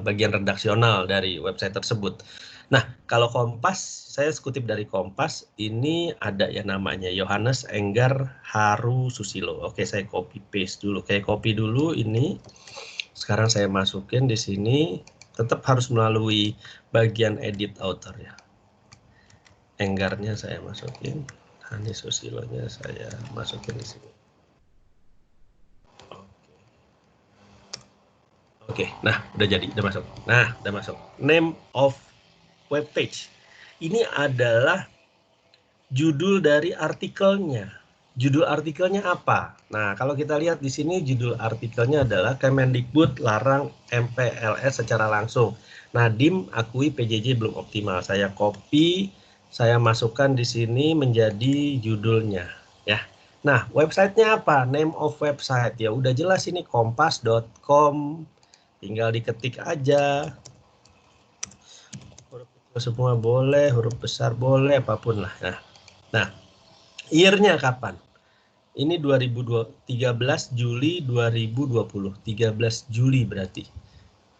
bagian redaksional dari website tersebut. Nah, kalau Kompas, saya kutip dari Kompas, ini ada ya namanya Yohanes Enggar Haru Susilo. Oke, saya copy paste dulu. Kayak copy dulu ini. Sekarang saya masukin di sini. Tetap harus melalui bagian edit author ya. Enggarnya saya masukin. Hani Susilonya saya masukin di sini. Oke, nah udah jadi, udah masuk. Nah, udah masuk. Name of web page. Ini adalah judul dari artikelnya. judul artikelnya apa? Nah, kalau kita lihat di sini judul artikelnya adalah Kemendikbud larang MPLS secara langsung. Nadiem akui PJJ belum optimal. Saya copy, saya masukkan di sini menjadi judulnya, ya. Nah, websitenya apa? Name of website ya udah jelas ini kompas.com. Tinggal diketik aja. Huruf kecil semua boleh, huruf besar boleh, apapun lah. Nah, year-nya kapan? Ini 13 Juli 2020. 13 Juli berarti.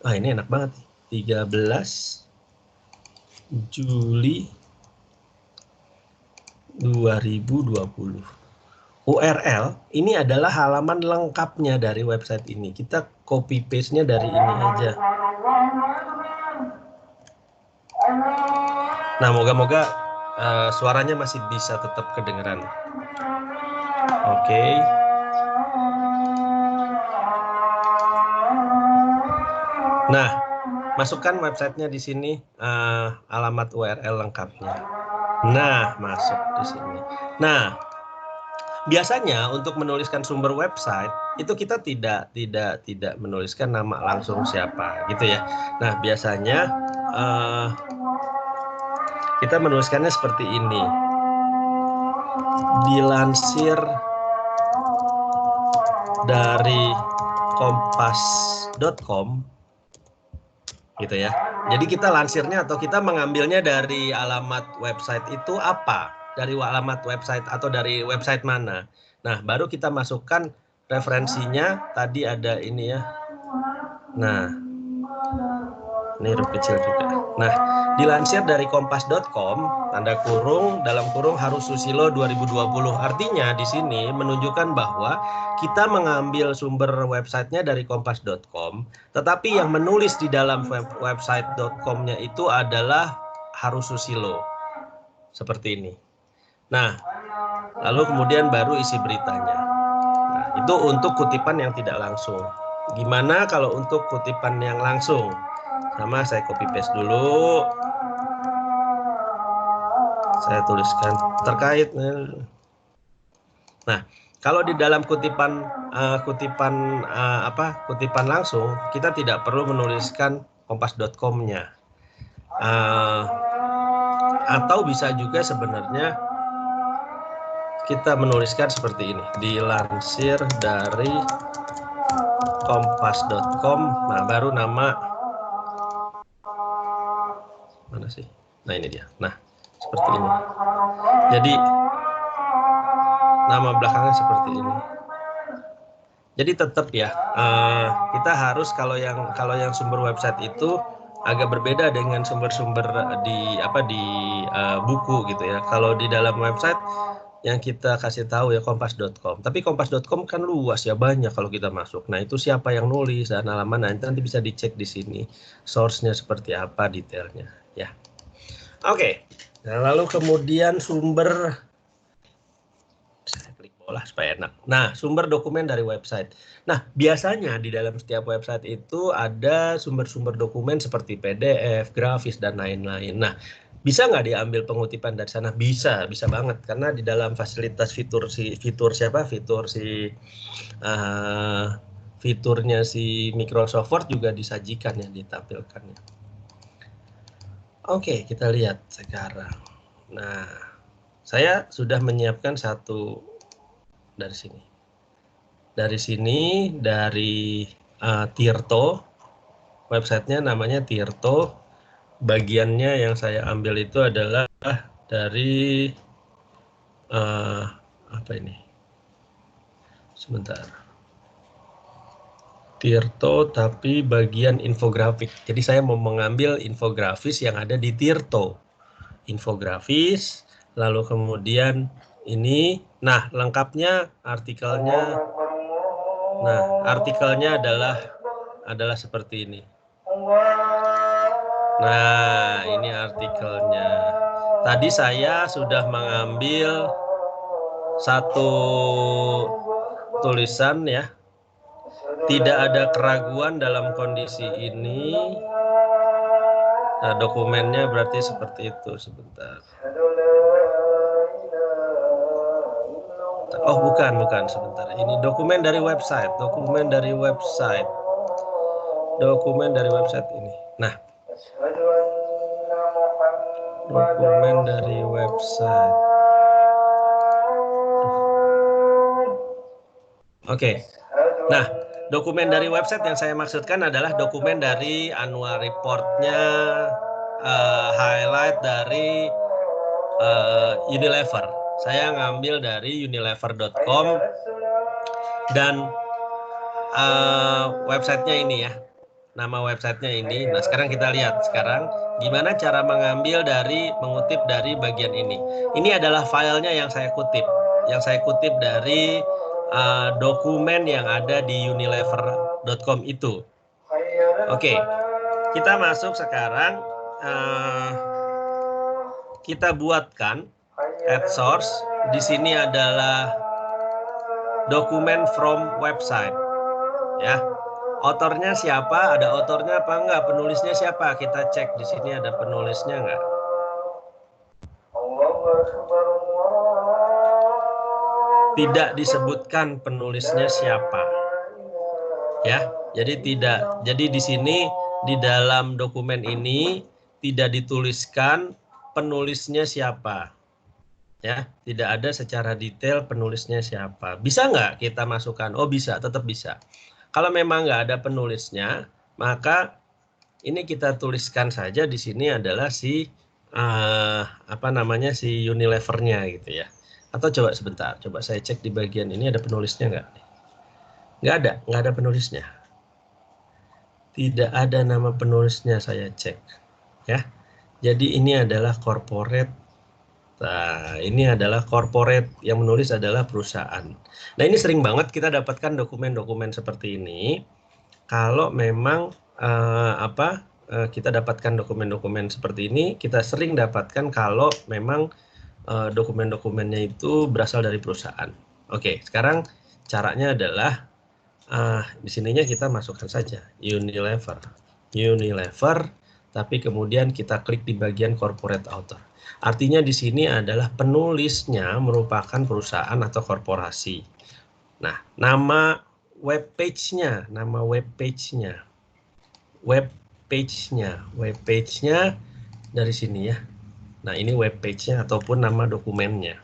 Ah, ini enak banget. 13 Juli 2020. URL ini adalah halaman lengkapnya dari website ini. Kita copy paste-nya dari ini aja. Nah, moga-moga suaranya masih bisa tetap kedengeran. Oke. Nah, masukkan websitenya di sini, alamat URL lengkapnya. Nah, masuk di sini. Nah, biasanya untuk menuliskan sumber website itu kita tidak menuliskan nama langsung siapa, gitu ya. Nah, biasanya kita menuliskannya seperti ini. Dilansir dari kompas.com, gitu ya. Jadi kita lansirnya atau kita mengambilnya dari alamat website itu apa? Dari alamat website atau dari website mana? Nah, baru kita masukkan referensinya. Tadi ada ini ya. Nah, ini huruf kecil juga. Nah, dilansir dari kompas.com, tanda kurung, dalam kurung Harus Susilo 2020. Artinya di sini menunjukkan bahwa kita mengambil sumber websitenya dari kompas.com, tetapi yang menulis di dalam website.com-nya itu adalah Harus Susilo. Seperti ini. Nah, lalu kemudian baru isi beritanya. Nah, itu untuk kutipan yang tidak langsung. Gimana kalau untuk kutipan yang langsung? Sama, saya copy paste dulu. Saya tuliskan terkait. Nah, kalau di dalam kutipan langsung, kita tidak perlu menuliskan kompas.com-nya. Atau bisa juga sebenarnya kita menuliskan seperti ini. Dilansir dari kompas.com. Nah, baru nama. Mana sih? Nah, ini dia. Nah, seperti ini. Jadi nama belakangnya seperti ini. Jadi tetap ya, kita harus kalau yang sumber website itu agak berbeda dengan sumber-sumber di buku gitu ya. Kalau di dalam website yang kita kasih tahu ya kompas.com. Tapi kompas.com kan luas ya, banyak kalau kita masuk. Nah, itu siapa yang nulis dan halaman, nanti bisa dicek di sini source-nya seperti apa detailnya ya. Oke. Nah, lalu kemudian sumber, saya klik bola supaya enak. Nah, sumber dokumen dari website. Nah, biasanya di dalam setiap website itu ada sumber-sumber dokumen seperti PDF, grafis, dan lain-lain. Nah, bisa nggak diambil pengutipan dari sana? Bisa banget. Karena di dalam fasilitas fiturnya si Microsoft Word juga disajikan ya, ditampilkan ya. Oke, kita lihat sekarang. Nah, saya sudah menyiapkan satu dari sini. Dari Tirto, websitenya namanya Tirto. Bagiannya yang saya ambil itu adalah dari apa ini? Sebentar. Tirto tapi bagian infografik. Jadi saya mau mengambil infografis yang ada di Tirto. Infografis, lalu kemudian ini, nah lengkapnya artikelnya. Nah, artikelnya adalah seperti ini. Nah, ini artikelnya. Tadi saya sudah mengambil satu tulisan ya. Tidak ada keraguan dalam kondisi ini. Nah, dokumennya berarti seperti itu. Sebentar. Oh, bukan sebentar. Ini dokumen dari website, dokumen dari website ini. Nah, dokumen dari website. Oke. Nah, dokumen dari website yang saya maksudkan adalah dokumen dari annual report-nya, highlight dari Unilever. Saya ngambil dari unilever.com dan websitenya ini ya. Nama websitenya ini. Nah, sekarang kita lihat sekarang gimana cara mengutip dari bagian ini. Ini adalah filenya yang saya kutip. Yang saya kutip dari dokumen yang ada di unilever.com itu. Oke, kita masuk sekarang. Kita buatkan add source. Di sini adalah dokumen from website. Ya. Autornya siapa? Ada autornya apa enggak? Penulisnya siapa? Kita cek di sini ada penulisnya enggak? Tidak disebutkan penulisnya siapa. Ya, jadi tidak. Jadi di sini di dalam dokumen ini tidak dituliskan penulisnya siapa. Ya, tidak ada secara detail penulisnya siapa. Bisa nggak kita masukkan? Oh bisa, tetap bisa. Kalau memang nggak ada penulisnya, maka ini kita tuliskan saja di sini adalah si si Unilever-nya gitu ya. Atau coba sebentar, coba saya cek di bagian ini ada penulisnya nggak? Nggak ada penulisnya. Tidak ada nama penulisnya, saya cek ya. Jadi ini adalah corporate. Nah, ini adalah corporate, yang menulis adalah perusahaan. Nah, ini sering banget kita dapatkan dokumen-dokumen seperti ini. Kalau memang kita dapatkan dokumen-dokumen seperti ini, kita sering dapatkan kalau memang dokumen-dokumennya itu berasal dari perusahaan. Oke, sekarang caranya adalah di sininya kita masukkan saja Unilever, tapi kemudian kita klik di bagian corporate author. Artinya di sini adalah penulisnya merupakan perusahaan atau korporasi. Nah, nama web page-nya dari sini ya. Nah, ini web page-nya ataupun nama dokumennya.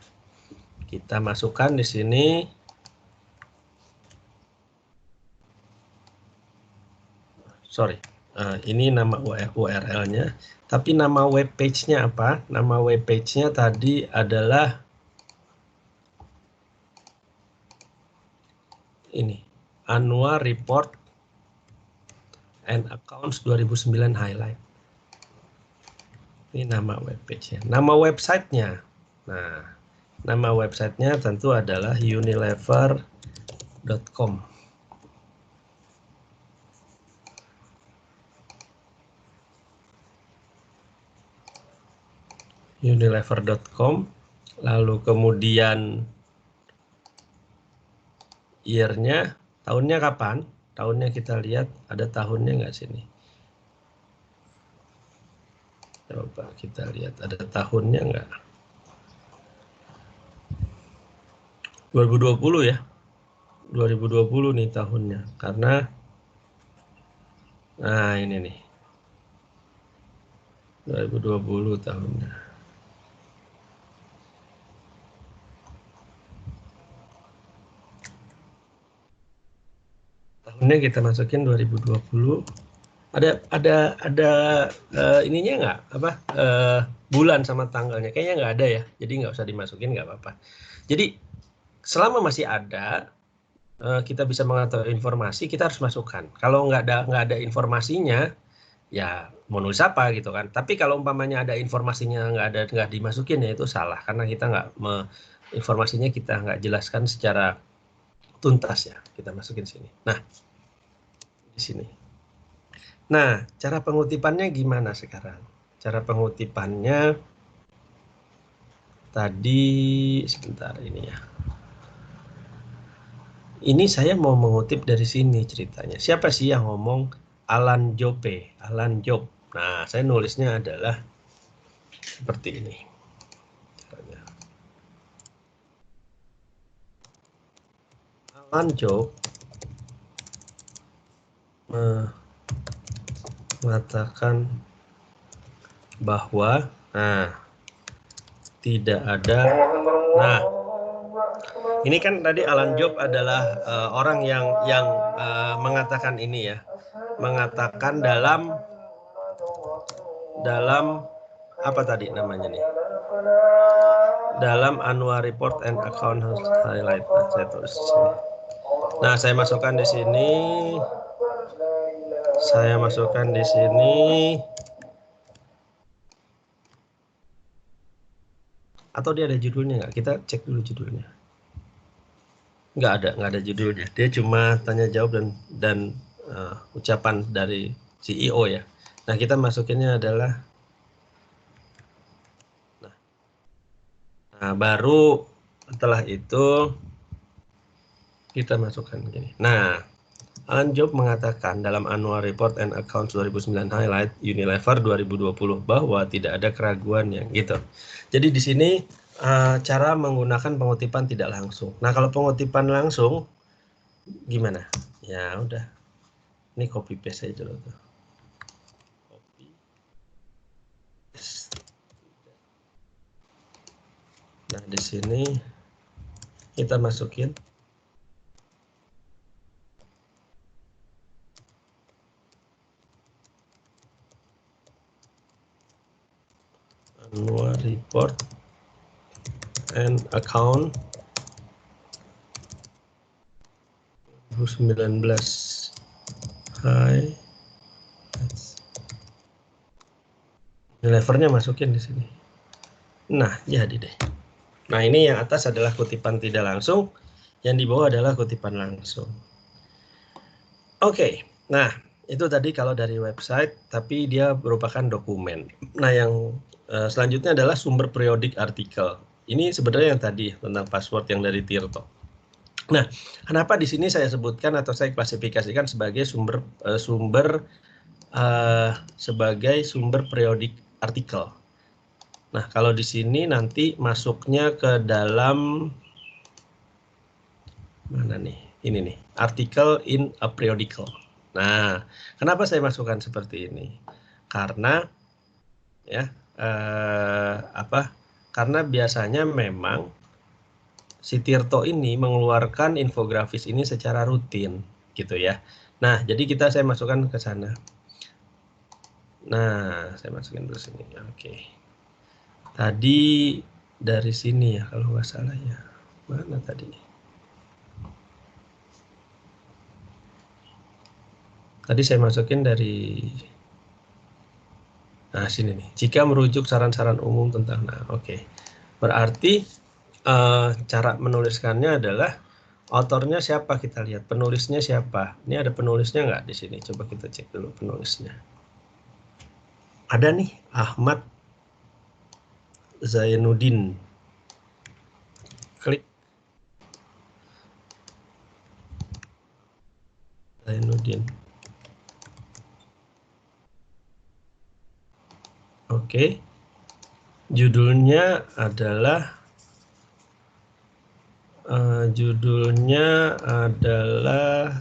Kita masukkan di sini. Sorry, ini nama URL-nya. Tapi nama web page-nya apa? Nama web page-nya tadi adalah ini, Annual Report and Accounts 2009 Highlight. Ini nama web page-nya. Nama website-nya. Nah, nama website-nya tentu adalah unilever.com. Unilever.com, lalu kemudian year-nya, tahunnya kapan? Tahunnya kita lihat, ada tahunnya nggak sini? Coba kita lihat, ada tahunnya nggak? 2020 ya, 2020 nih tahunnya, karena nah ini nih, 2020 tahunnya. Tahunnya kita masukin 2020. Ada ininya nggak, bulan sama tanggalnya? Kayaknya nggak ada ya, jadi nggak usah dimasukin, nggak apa-apa. Jadi selama masih ada, kita bisa mengetahui informasi, kita harus masukkan. Kalau nggak ada informasinya, ya mau nulis apa gitu kan. Tapi kalau umpamanya ada informasinya nggak dimasukin, ya itu salah, karena kita informasinya kita nggak jelaskan secara tuntas ya. Kita masukin sini. Nah, di sini. Nah, cara pengutipannya gimana sekarang? Cara pengutipannya tadi sebentar ini ya. Ini saya mau mengutip dari sini ceritanya. Siapa sih yang ngomong? Alan Job. Nah, saya nulisnya adalah seperti ini. Alan Job mengatakan bahwa tidak ada. Nah, ini kan tadi Alan Job adalah orang yang mengatakan ini ya, mengatakan dalam apa tadi namanya nih? Dalam annual report and account highlight. Nah, saya tulis di sini. Nah, saya masukkan di sini. Atau dia ada judulnya nggak? Kita cek dulu judulnya. Nggak ada judulnya. Dia cuma tanya jawab dan ucapan dari CEO ya. Nah, kita masukinnya adalah baru setelah itu kita masukkan gini. Nah, Alan Job mengatakan dalam Annual Report and Accounts 2009 Highlight Unilever 2020 bahwa tidak ada keraguan yang gitu. Jadi di sini cara menggunakan pengutipan tidak langsung. Nah, kalau pengutipan langsung gimana? Ya udah. Ini copy paste aja dulu tuh. Copy. Nah, di sini kita masukin Annual Report and Account 2019 Hai. Levernya masukin di sini. Nah, jadi deh. Nah, ini yang atas adalah kutipan tidak langsung, yang di bawah adalah kutipan langsung. Oke, nah itu tadi kalau dari website, tapi dia merupakan dokumen. Nah, yang selanjutnya adalah sumber periodik artikel. Ini sebenarnya yang tadi tentang password yang dari Tirto. Nah, kenapa di sini saya sebutkan atau saya klasifikasikan sebagai sumber periodik artikel. Nah, kalau di sini nanti masuknya ke dalam mana nih? Ini nih, article in a periodical. Nah, kenapa saya masukkan seperti ini? Karena ya karena biasanya memang si Tirto ini mengeluarkan infografis ini secara rutin gitu ya. Nah, jadi saya masukkan ke sana. Nah, saya masukin dulu sini. Oke. Tadi dari sini ya kalau nggak salah ya. Mana tadi? Tadi saya masukin dari sini nih. Jika merujuk saran-saran umum tentang oke. Berarti cara menuliskannya adalah autornya siapa, kita lihat penulisnya siapa. Ini ada penulisnya nggak di sini? Coba kita cek dulu penulisnya. Ada nih, Ahmad Zainuddin. Klik Zainuddin. Oke. Judulnya adalah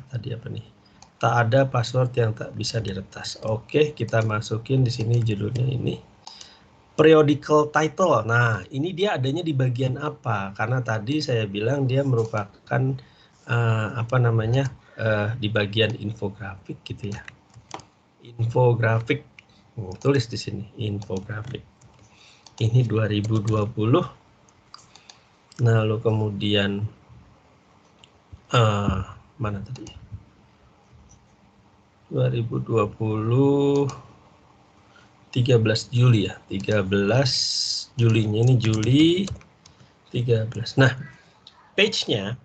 tadi apa nih? Tak ada password yang tak bisa diretas. Oke, kita masukin di sini judulnya ini. Periodical title. Nah, ini dia adanya di bagian apa? Karena tadi saya bilang dia merupakan di bagian infografik gitu ya. Infografik. Tulis di sini infografik. Ini 2020. Lalu kemudian mana tadi? 2020 13 Juli ya. 13 Julinya ini Juli 13. Nah, page-nya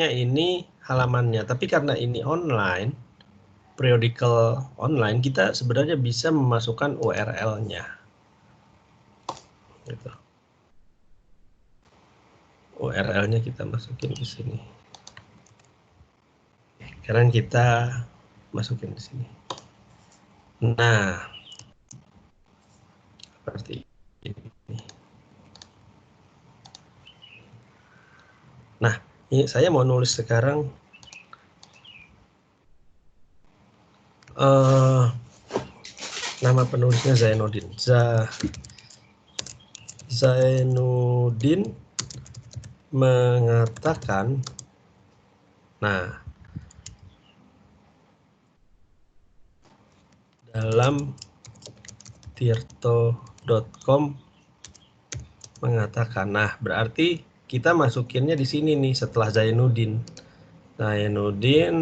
ini halamannya, tapi karena ini online, periodical online, kita sebenarnya bisa memasukkan URL-nya. Gitu. URL-nya kita masukin di sini. Sekarang kita masukin di sini. Nah, seperti ini. Nah, Ini saya mau nulis sekarang nama penulisnya Zainuddin. Zainuddin mengatakan, nah, dalam tirto.com mengatakan, nah berarti kita masukinnya di sini nih setelah Zainuddin. Zainuddin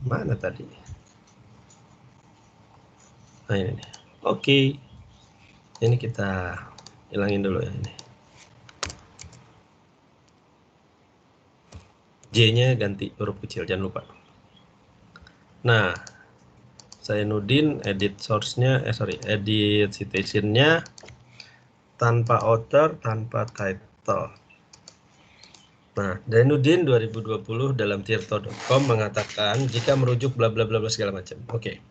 mana tadi? Nah ini nih. Oke. Ini kita hilangin dulu ya ini. J-nya ganti huruf kecil, jangan lupa. Nah, Zainuddin edit source-nya, edit citation-nya tanpa author, tanpa title. Nah, Zainuddin 2020 dalam tirto.com mengatakan jika merujuk bla bla bla segala macam. Oke.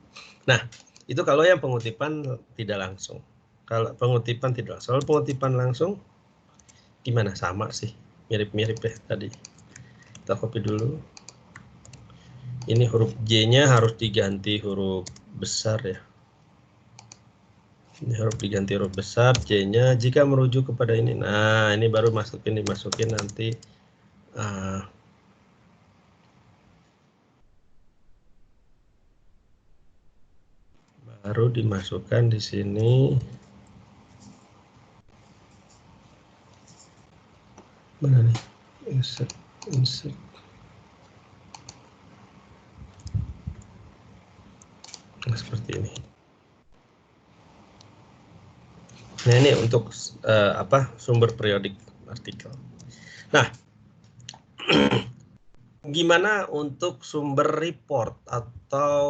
Nah, itu kalau yang pengutipan tidak langsung. Kalau pengutipan tidak langsung. Kalau pengutipan langsung gimana? Sama sih. Mirip-mirip ya tadi. Kita copy dulu. Ini huruf J-nya harus diganti huruf besar ya. Ini harus diganti huruf besar, J-nya jika merujuk kepada ini. Nah, ini baru dimasukin nanti. Baru dimasukkan di sini. Mana nih? Insert. Nah, seperti ini. Nah, ini untuk sumber periodik artikel. Nah, gimana untuk sumber report atau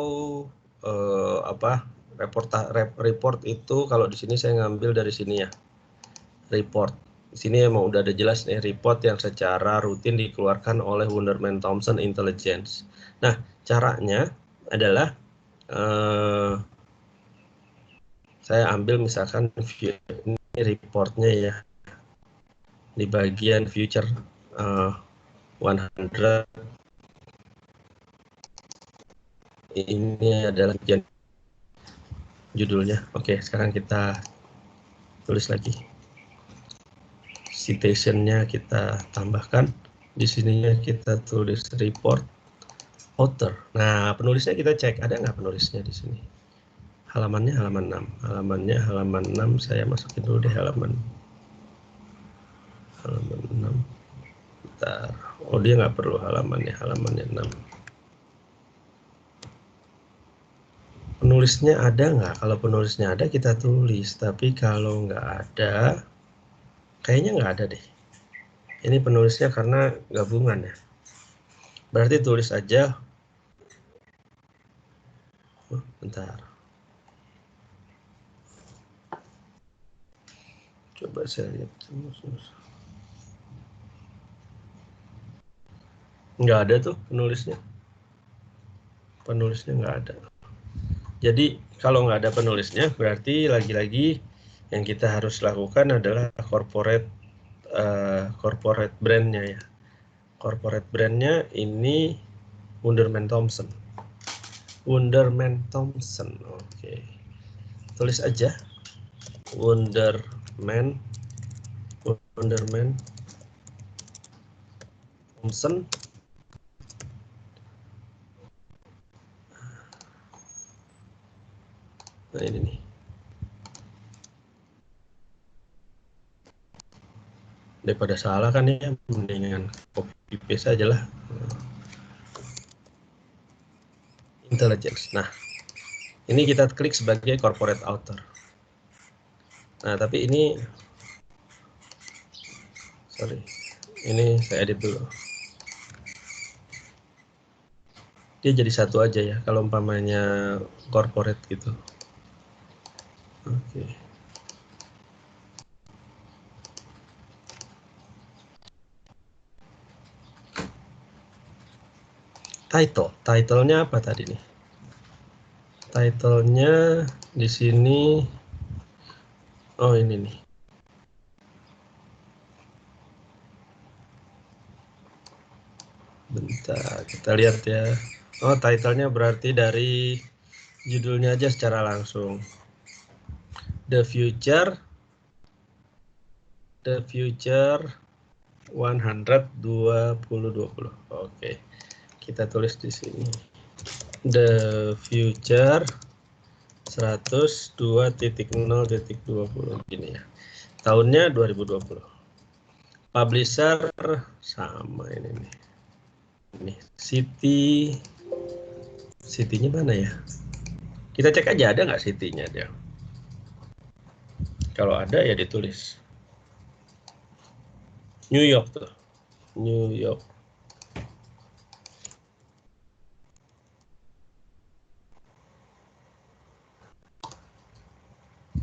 report itu kalau di sini saya ngambil dari sini ya. Report. Di sini emang udah ada jelas nih report yang secara rutin dikeluarkan oleh Wunderman Thompson Intelligence. Nah, caranya adalah saya ambil misalkan ini reportnya ya di bagian future 100. Ini adalah bagian judulnya. Oke, sekarang kita tulis lagi. Citation-nya kita tambahkan. Di sininya kita tulis report author. Nah, penulisnya kita cek ada nggak penulisnya di sini. Halamannya halaman 6. Halaman 6 saya masukin dulu deh halaman 6. Bentar. Oh, dia nggak perlu halamannya 6. Penulisnya ada nggak? Kalau penulisnya ada kita tulis, tapi kalau nggak ada, kayaknya nggak ada deh. Ini penulisnya karena gabungan ya. Berarti tulis aja. Bentar. Coba saya lihat. Nggak ada tuh penulisnya. Penulisnya nggak ada. Jadi kalau nggak ada penulisnya, berarti lagi-lagi yang kita harus lakukan adalah corporate brandnya ya. Corporate brandnya ini Wunderman Thompson. Wunderman Thompson, oke. Tulis aja Wunderman Thompson. Nah ini nih. Daripada salah kan ya, mendingan copy paste aja lah. Intelligence. Nah, ini kita klik sebagai corporate author. Nah, tapi ini ini saya edit dulu. Dia jadi satu aja ya kalau umpamanya corporate gitu. Oke. Title-nya apa tadi nih? Title-nya di sini, oh ini nih. Sebentar, kita lihat ya. Oh, title-nya berarti dari judulnya aja secara langsung. The Future 100-2020. Oke, kita tulis di sini. The Future 100-2.0.20 gini ya. Tahunnya 2020. Publisher sama ini nih. Ini City-nya mana ya? Kita cek aja ada nggak City-nya dia. Kalau ada ya ditulis. New York tuh. New York.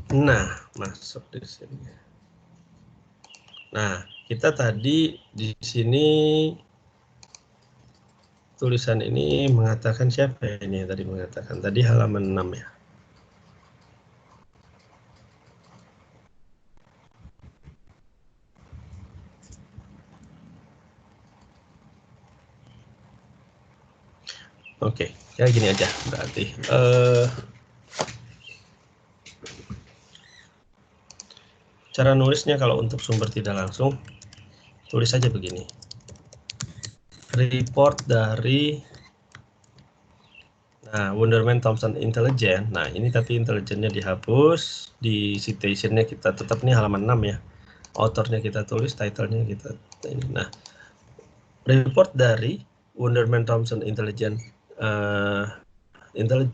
Nah, masuk di sini. Nah, kita tadi di sini tulisan ini mengatakan siapa ini yang tadi mengatakan? Tadi halaman 6 ya. Oke, ya gini aja berarti. Cara nulisnya kalau untuk sumber tidak langsung, tulis saja begini. Report dari Wunderman Thompson Intelligence. Nah, ini tapi intelijennya dihapus, di citationnya kita tetap nih halaman 6 ya. Autornya kita tulis, title-nya kita ini. Nah, report dari Wunderman Thompson Intelligence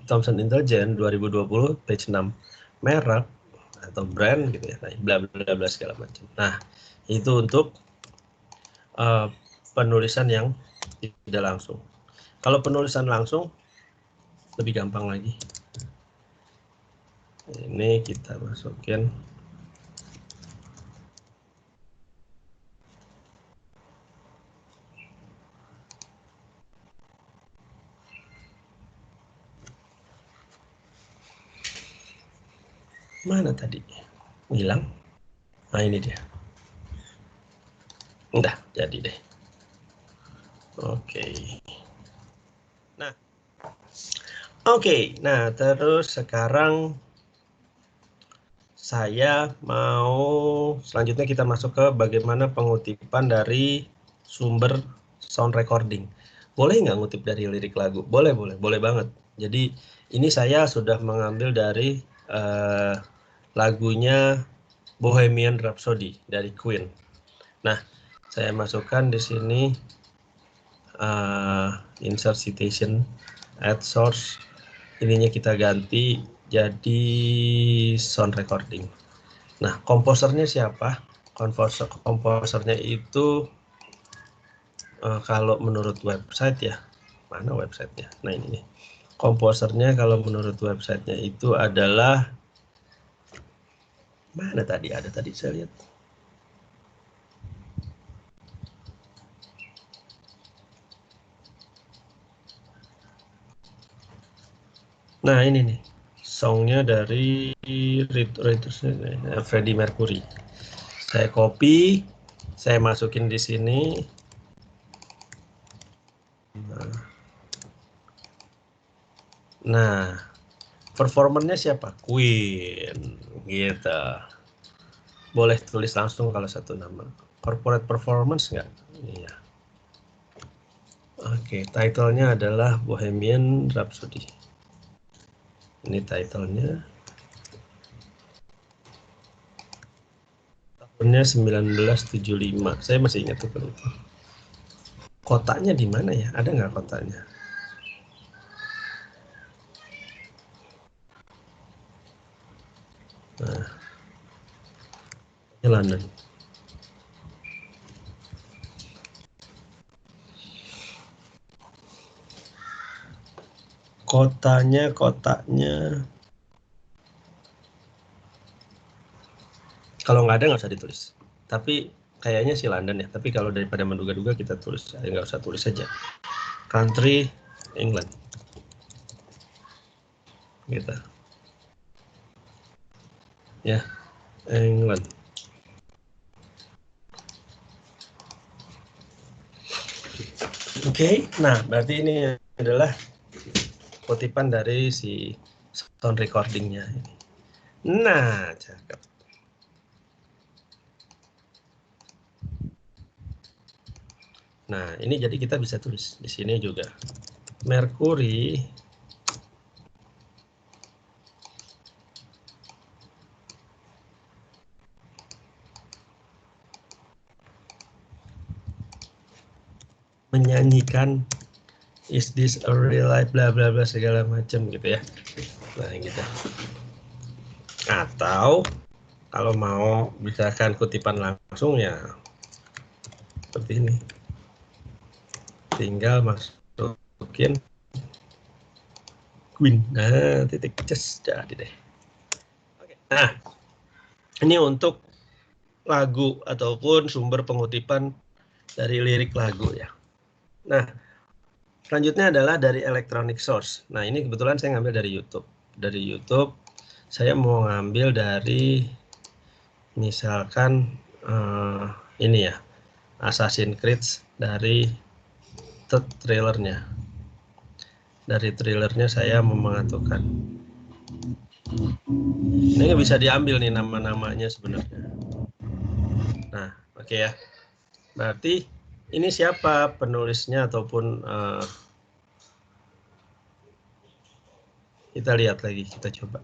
Thompson Intelligence 2020 page 6 merek atau brand gitu ya, nah, bla bla bla segala macam. Nah, itu untuk penulisan yang tidak langsung. Kalau penulisan langsung lebih gampang lagi. Ini kita masukin mana tadi? Hilang. Nah, ini dia. Udah jadi deh. Oke. Nah, terus sekarang saya mau selanjutnya kita masuk ke bagaimana pengutipan dari sumber sound recording. Boleh nggak ngutip dari lirik lagu? Boleh banget. Jadi ini saya sudah mengambil dari lagunya Bohemian Rhapsody dari Queen. Nah, saya masukkan di sini insert citation, add source. Ininya kita ganti jadi sound recording. Nah, komposernya siapa? Komposernya itu kalau menurut website ya, mana websitenya? Nah, ini nih. Komposernya kalau menurut websitenya itu adalah mana tadi? Ada tadi saya lihat. Nah, ini nih. Songnya dari Freddie Mercury. Saya copy, saya masukin di sini. Nah, performernya siapa? Queen, gitu. Boleh tulis langsung kalau satu nama. Corporate performance nggak? Iya. Oke, title-nya adalah Bohemian Rhapsody. Ini title-nya. Tahunnya 1975. Saya masih ingat itu. Kotanya di mana ya? Ada nggak kotanya? Nah, ini London. Kotanya kalau nggak ada nggak usah ditulis. Tapi kayaknya sih London ya. Tapi kalau daripada menduga-duga kita tulis, nggak usah tulis saja. Country England. Gitu. Ya, England. Oke, Oke, nah berarti ini adalah kutipan dari si sound recordingnya. Nah, cakep. Nah, ini jadi kita bisa tulis di sini juga. Merkuri menyanyikan is this a real life bla bla bla segala macam gitu ya. Nah, gitu. Atau kalau mau misalkan kutipan langsung ya seperti ini. Tinggal masukin Queen. Nah, titik just jadi deh. Oke. Nah, ini untuk lagu ataupun sumber pengutipan dari lirik lagu ya. Nah, selanjutnya adalah dari electronic source. Nah, ini kebetulan saya ngambil dari YouTube. Dari YouTube, saya mau ngambil dari misalkan ini ya, Assassin's Creed dari trailernya. Dari trailernya saya memasukkan. Ini bisa diambil nih nama-namanya sebenarnya. Nah, oke ya. Berarti ini siapa penulisnya ataupun kita lihat lagi, kita coba.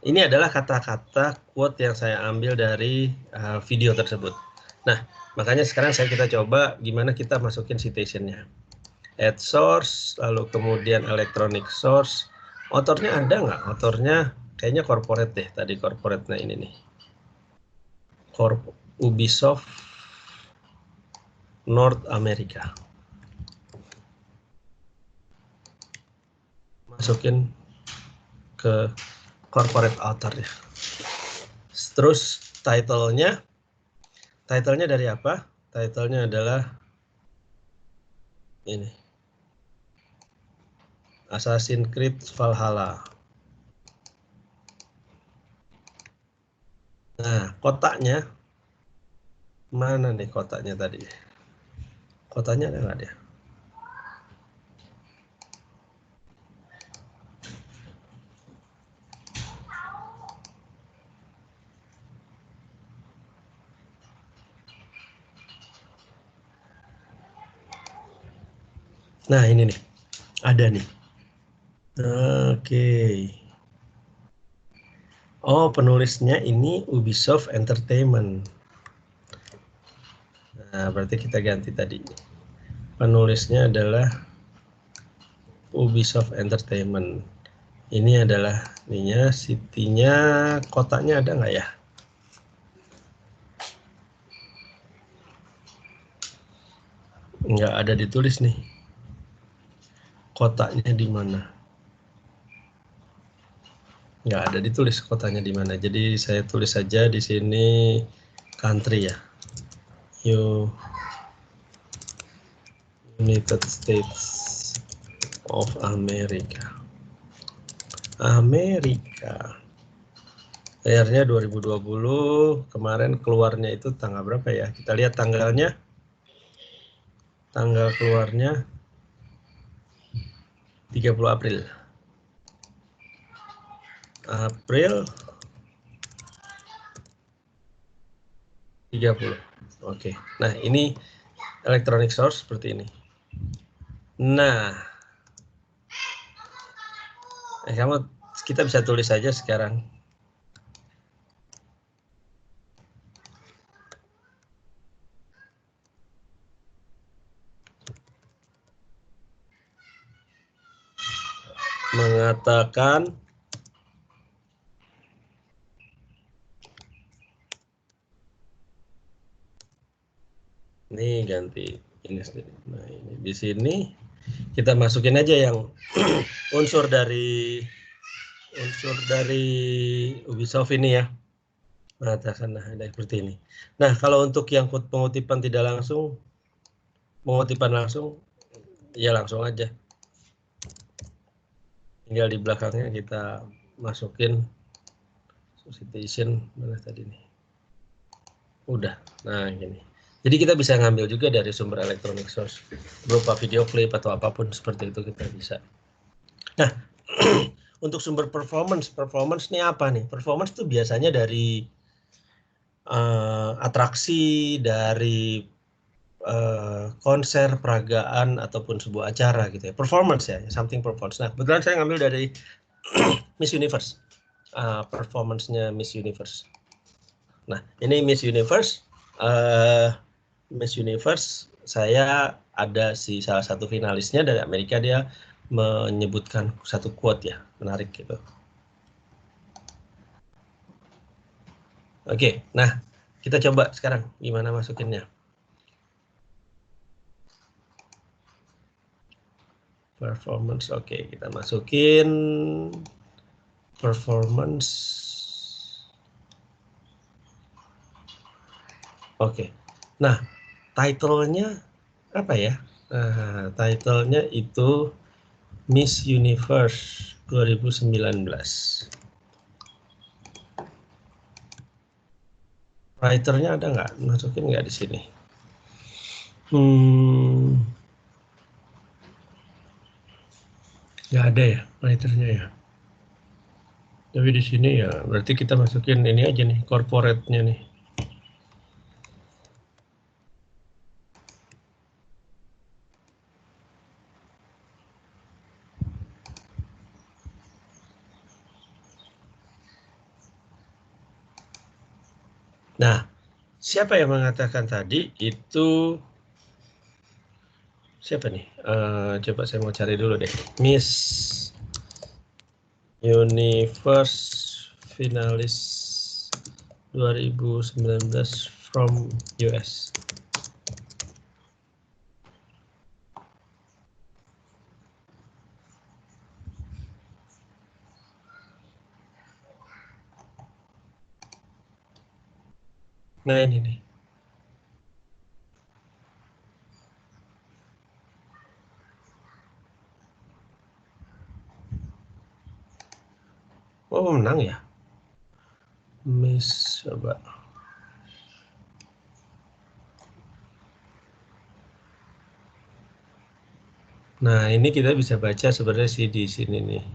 Ini adalah kata-kata quote yang saya ambil dari video tersebut. Nah, makanya sekarang kita coba gimana kita masukin citationnya. Add source, lalu kemudian electronic source. Autornya ada nggak? Autornya kayaknya corporate deh, tadi corporate-nya ini nih. Ubisoft North America. Masukin ke corporate author ya. Terus title-nya dari apa? Title-nya adalah ini. Assassin's Creed Valhalla. Nah, kotaknya mana nih kotaknya tadi? Kotaknya ada nggak dia? Nah, ini nih. Ada nih. Oke. Oh, penulisnya ini Ubisoft Entertainment. Nah, berarti kita ganti tadi. Penulisnya adalah Ubisoft Entertainment. Ini adalah ininya, city-nya, kotanya ada nggak ya? Nggak ada ditulis nih. Kotanya di mana? Nggak ada ditulis kotanya di mana. Jadi saya tulis saja di sini country ya. United States of America. Amerika. Akhirnya 2020, kemarin keluarnya itu tanggal berapa ya? Kita lihat tanggalnya. Tanggal keluarnya 30 April. April 30. Oke. Nah, ini electronic source seperti ini. Nah, kita bisa tulis saja sekarang. Mengatakan ini ganti ini sendiri. Nah, ini di sini kita masukin aja yang unsur dari Ubisoft ini ya. Mengatakan nah ada seperti ini. Nah, kalau untuk yang pengutipan tidak langsung, pengutipan langsung ya langsung aja. Tinggal di belakangnya kita masukin citation mana tadi nih. Udah. Nah, gini. Jadi kita bisa ngambil juga dari sumber electronic source, berupa video clip atau apapun seperti itu kita bisa. Nah, untuk sumber performance ini apa nih? Performance itu biasanya dari atraksi, dari konser, peragaan, ataupun sebuah acara gitu ya. Performance ya, something performance. Nah, kebetulan saya ngambil dari Miss Universe, performance-nya Miss Universe. Nah, ini Miss Universe. Miss Universe, saya ada salah satu finalisnya dari Amerika, dia menyebutkan satu quote ya, menarik gitu. Oke, nah kita coba sekarang gimana masukinnya. Performance, oke, kita masukin performance. Oke, nah title-nya apa ya? Title-nya itu Miss Universe 2019. Writer-nya ada nggak? Masukin nggak di sini? Nggak ada ya writer-nya ya. Tapi di sini ya berarti kita masukin ini aja nih, corporate-nya nih. Nah, siapa yang mengatakan tadi itu? Siapa nih? Coba saya mau cari dulu deh. Miss Universe finalis 2019 from US. Nah ini nih. Oh menang ya? Miss coba. Nah ini kita bisa baca sebenarnya sih di sini nih.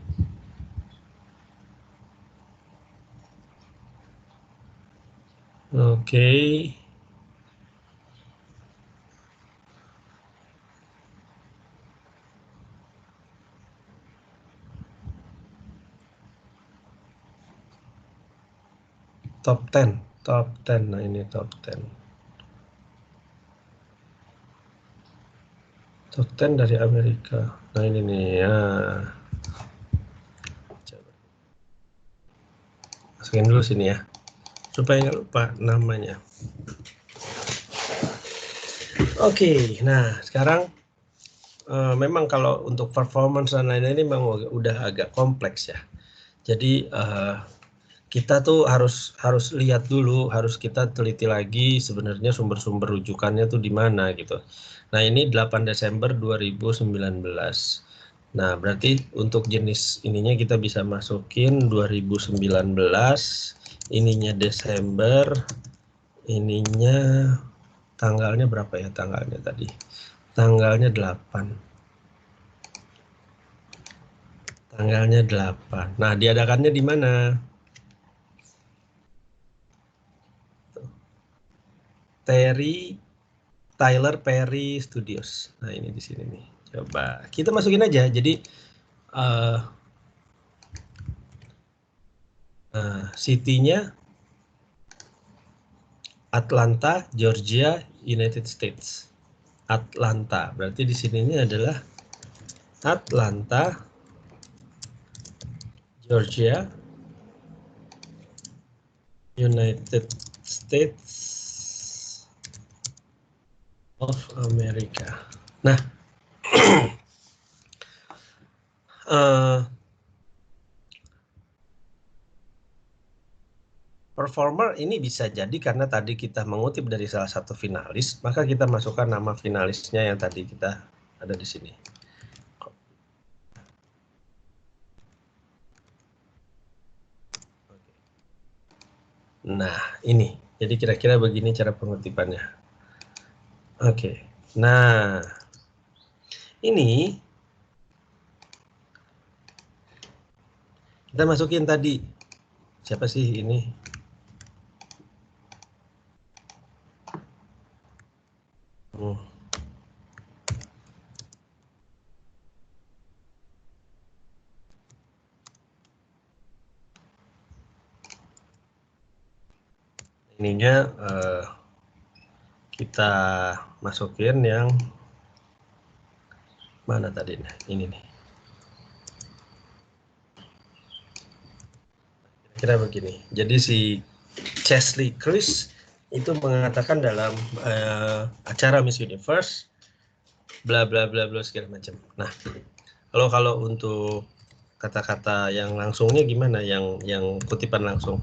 Oke. Top 10. Nah ini top 10. Top 10 dari Amerika. Nah ini nih ya. Coba. Masukin dulu sini ya. Supaya nggak lupa namanya. Oke, nah sekarang memang kalau untuk performance dan lain-lain ini memang udah agak kompleks ya. Jadi kita tuh harus lihat dulu, harus kita teliti lagi sebenarnya sumber-sumber rujukannya tuh di mana gitu. Nah ini 8 Desember 2019. Nah berarti untuk jenis ininya kita bisa masukin 2019, ininya Desember, ininya tanggalnya berapa ya tanggalnya tadi? Tanggalnya 8. Tanggalnya 8. Nah, diadakannya di mana? Tyler Perry Studios. Nah, ini di sini nih. Coba kita masukin aja. Jadi city-nya Atlanta, Georgia, United States. Atlanta. Berarti di sini ini adalah Atlanta, Georgia, United States of America. Nah, performer ini bisa jadi karena tadi kita mengutip dari salah satu finalis, maka kita masukkan nama finalisnya yang tadi kita ada di sini. Nah, ini. Jadi kira-kira begini cara pengutipannya. Oke. Nah, ini kita masukin tadi. Siapa sih ini? Ininya kita masukin yang mana tadi? Nah, ini nih. Kira begini. Jadi si Chesley Chris itu mengatakan dalam acara Miss Universe bla bla bla bla segala macam. Nah, kalau untuk kata-kata yang langsungnya gimana? Yang kutipan langsung?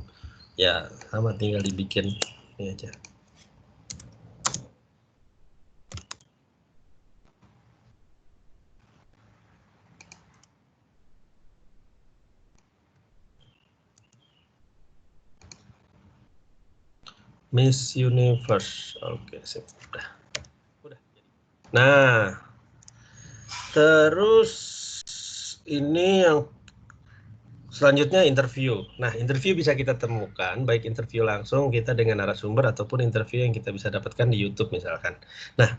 Ya sama, tinggal dibikin ini aja. Miss Universe. Oke, sip. Udah. Nah, terus ini yang selanjutnya interview. Nah, interview bisa kita temukan, baik interview langsung kita dengan narasumber ataupun interview yang kita bisa dapatkan di YouTube misalkan. Nah,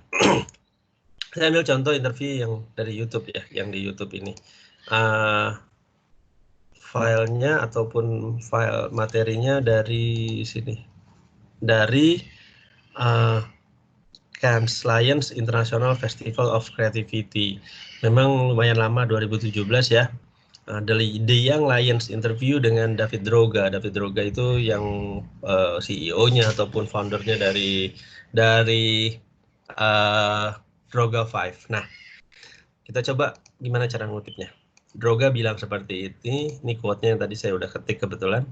saya ambil contoh interview yang dari YouTube ya, yang di YouTube ini. Filenya ataupun file materinya dari sini. Dari Cannes Lions International Festival of Creativity. Memang lumayan lama, 2017 ya. The Young Lions interview dengan David Droga. David Droga itu yang CEO-nya ataupun foundernya dari Droga 5. Nah, kita coba gimana cara ngutipnya. Droga bilang seperti ini quote-nya yang tadi saya udah ketik kebetulan.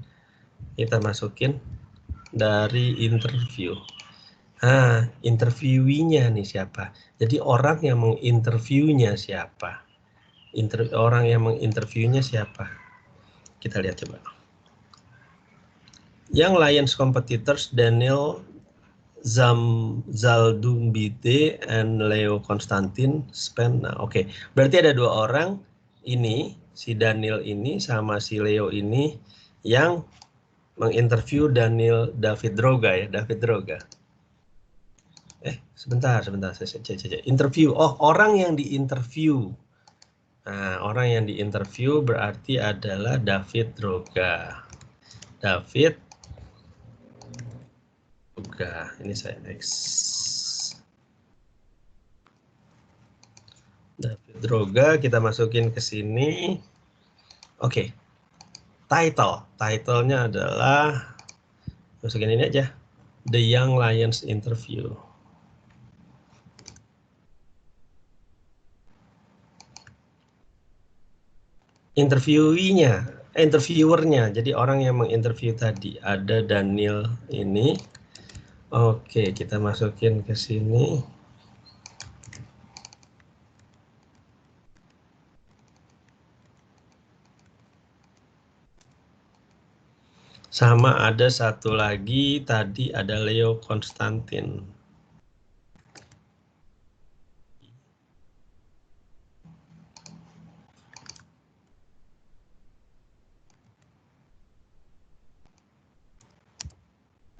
Kita masukin dari interview. Interviewinya nih siapa? Jadi orang yang menginterviewnya siapa? Orang yang menginterviewnya siapa? Kita lihat coba. Yang Lions competitors Daniel Zaldumbide and Leo Konstantin spend. Nah, oke. Berarti ada dua orang ini, si Daniel ini sama si Leo ini yang menginterview David Droga ya, David Droga. Sebentar, saya interview. Oh, orang yang diinterview. Nah, orang yang diinterview berarti adalah David Droga. David Droga. Ini saya X. David Droga kita masukin ke sini. Oke. Title-nya adalah masukin ini aja. The Young Lions Interview. Interviewernya, jadi orang yang menginterview tadi ada Daniel ini. Oke, kita masukin ke sini. Sama ada satu lagi tadi ada Leo Konstantin.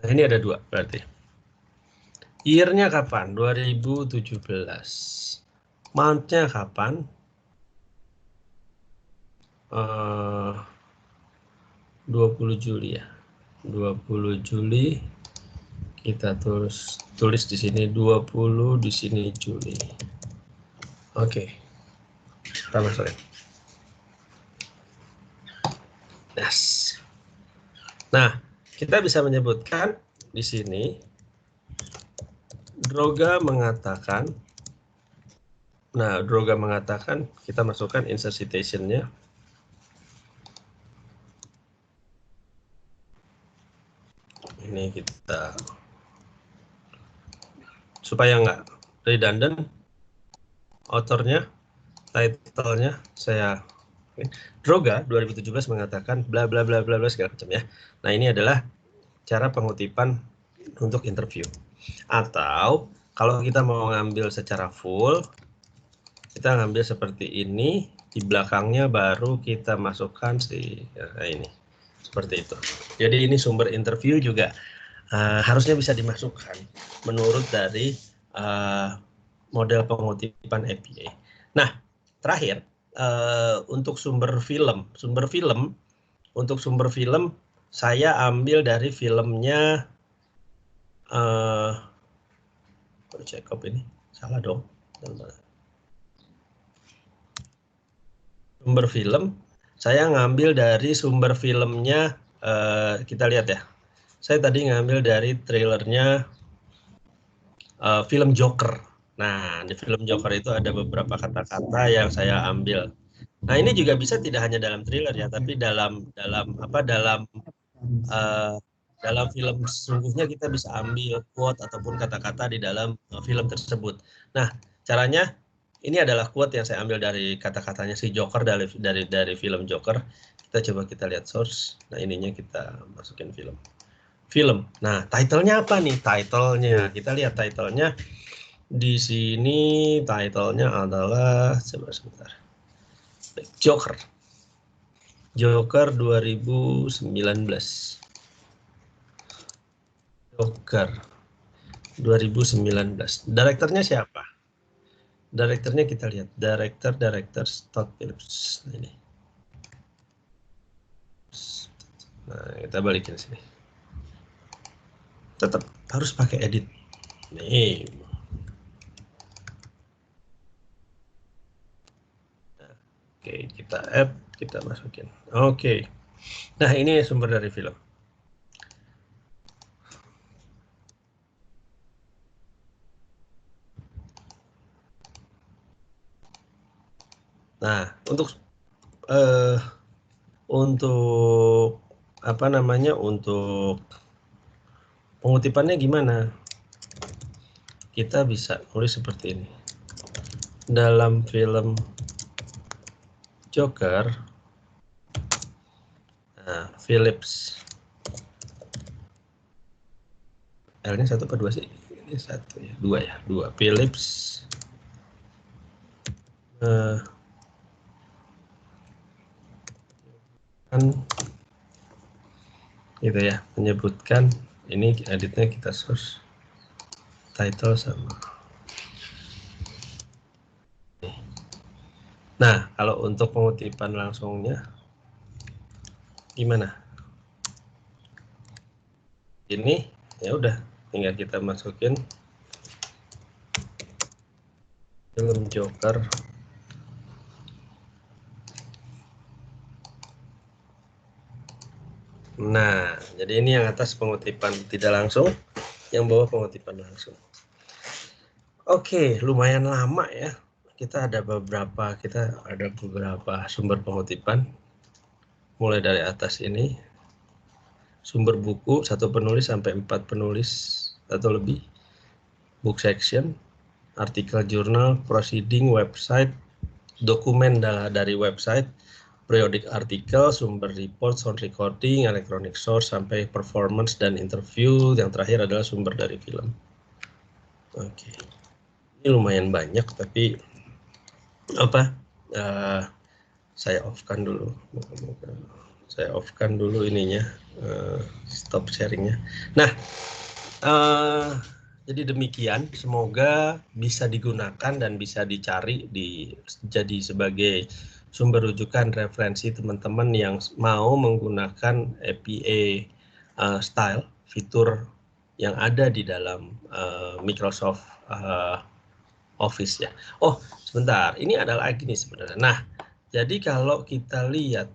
Nah, ini ada dua berarti. Year-nya kapan? 2017. Month-nya kapan? 20 Juli ya. 20 Juli. Kita tulis di sini 20, di sini Juli. Oke. Kita masukin. Yes. Nah, kita bisa menyebutkan di sini Droga mengatakan. Nah, Droga mengatakan kita masukkan insert citation-nya. Ini kita supaya nggak redundant, authornya, title-nya saya Droga 2017 mengatakan bla bla bla bla bla segala macam ya. Nah, ini adalah cara pengutipan untuk interview. Atau Kalau kita mau ngambil secara full, kita ngambil seperti ini, di belakangnya baru kita masukkan ini, seperti itu. Jadi ini sumber interview juga harusnya bisa dimasukkan menurut dari model pengutipan APA. Nah, terakhir untuk sumber film saya ambil dari filmnya check up ini salah dong. Sumber film saya ngambil dari sumber filmnya, kita lihat ya. Saya tadi ngambil dari trailernya film Joker. Nah, di film Joker itu ada beberapa kata-kata yang saya ambil. Nah, ini juga bisa tidak hanya dalam trailer ya, tapi dalam film sesungguhnya kita bisa ambil quote ataupun kata-kata di dalam film tersebut. Nah, caranya ini adalah quote yang saya ambil dari kata-katanya si Joker dari film Joker. Kita lihat source. Nah, ininya kita masukin film. Nah, title-nya apa nih? Title-nya kita lihat title-nya di sini. Title-nya adalah sebentar. Joker 2019. Joker 2019. Direkturnya siapa? Direkturnya kita lihat. Director Todd Phillips. Nah, ini. Nah, kita balikin sini. Tetap harus pakai edit. Nih. Oke, kita add, kita masukin. Oke. Nah, ini sumber dari film. Nah, untuk apa namanya? Untuk pengutipannya gimana? Kita bisa tulis seperti ini. Dalam film Joker, Phillips. L-nya 1 apa 2 sih? Ini 1 ya, 2 ya, 2. Phillips kan gitu ya, menyebutkan ini editnya kita source title sama. Nah, kalau untuk pengutipan langsungnya gimana? Ini ya udah tinggal kita masukin film Joker. Nah, jadi ini yang atas pengutipan tidak langsung, yang bawah pengutipan langsung. Oke, lumayan lama ya. Kita ada beberapa sumber pengutipan. Mulai dari atas ini, sumber buku 1 penulis sampai 4 penulis atau lebih, book section, artikel jurnal, proceeding, website, dokumen dari website, periodic artikel, sumber report, sound recording, electronic source, sampai performance dan interview. Yang terakhir adalah sumber dari film. Oke, ini lumayan banyak, tapi saya off-kan dulu. Saya off-kan dulu ininya, stop sharingnya. Nah, jadi demikian. Semoga bisa digunakan dan bisa dicari jadi sebagai sumber rujukan referensi teman-teman yang mau menggunakan APA style fitur yang ada di dalam Microsoft Office ya. Oh, sebentar. Ini ada lagi nih sebenarnya. Nah, jadi kalau kita lihat,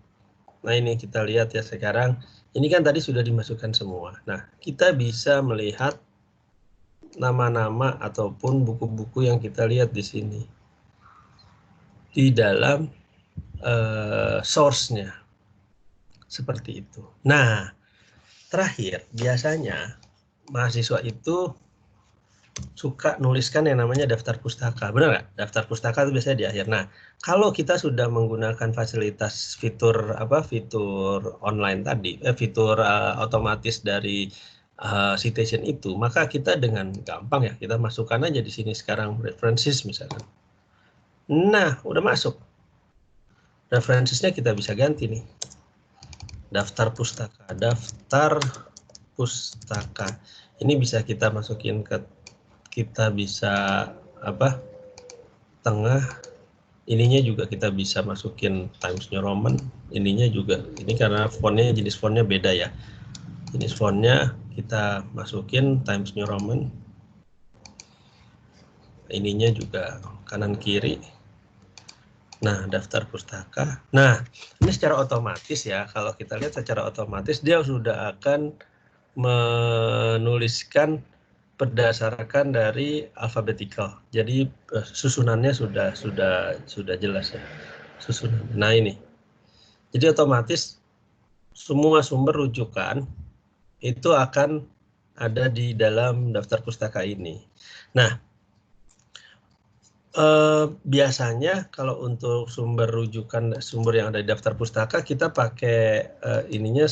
nah ini kita lihat ya sekarang, ini kan tadi sudah dimasukkan semua. Nah, kita bisa melihat nama-nama ataupun buku-buku yang kita lihat di sini di dalam source-nya. Seperti itu. Nah, terakhir biasanya mahasiswa itu suka nuliskan yang namanya daftar pustaka, benar nggak? Daftar pustaka itu biasanya di akhir. Nah, kalau kita sudah menggunakan fasilitas fitur online tadi, fitur otomatis dari citation itu, maka kita dengan gampang ya kita masukkan aja di sini sekarang references misalkan. Nah, udah masuk. Referensinya kita bisa ganti nih. Daftar pustaka, daftar pustaka. Ini bisa kita masukin ke, kita bisa apa? Tengah. Ininya juga kita bisa masukin Times New Roman. Ininya juga, ini karena fontnya, jenis fontnya beda ya. Jenis fontnya kita masukin Times New Roman. Ininya juga kanan kiri. Nah, daftar pustaka. Nah, ini secara otomatis ya, kalau kita lihat secara otomatis dia sudah akan menuliskan berdasarkan dari alfabetikal. Jadi susunannya sudah jelas ya. Susunan. Nah, ini. Jadi otomatis semua sumber rujukan itu akan ada di dalam daftar pustaka ini. Nah, biasanya kalau untuk sumber rujukan, sumber yang ada di daftar pustaka, kita pakai ininya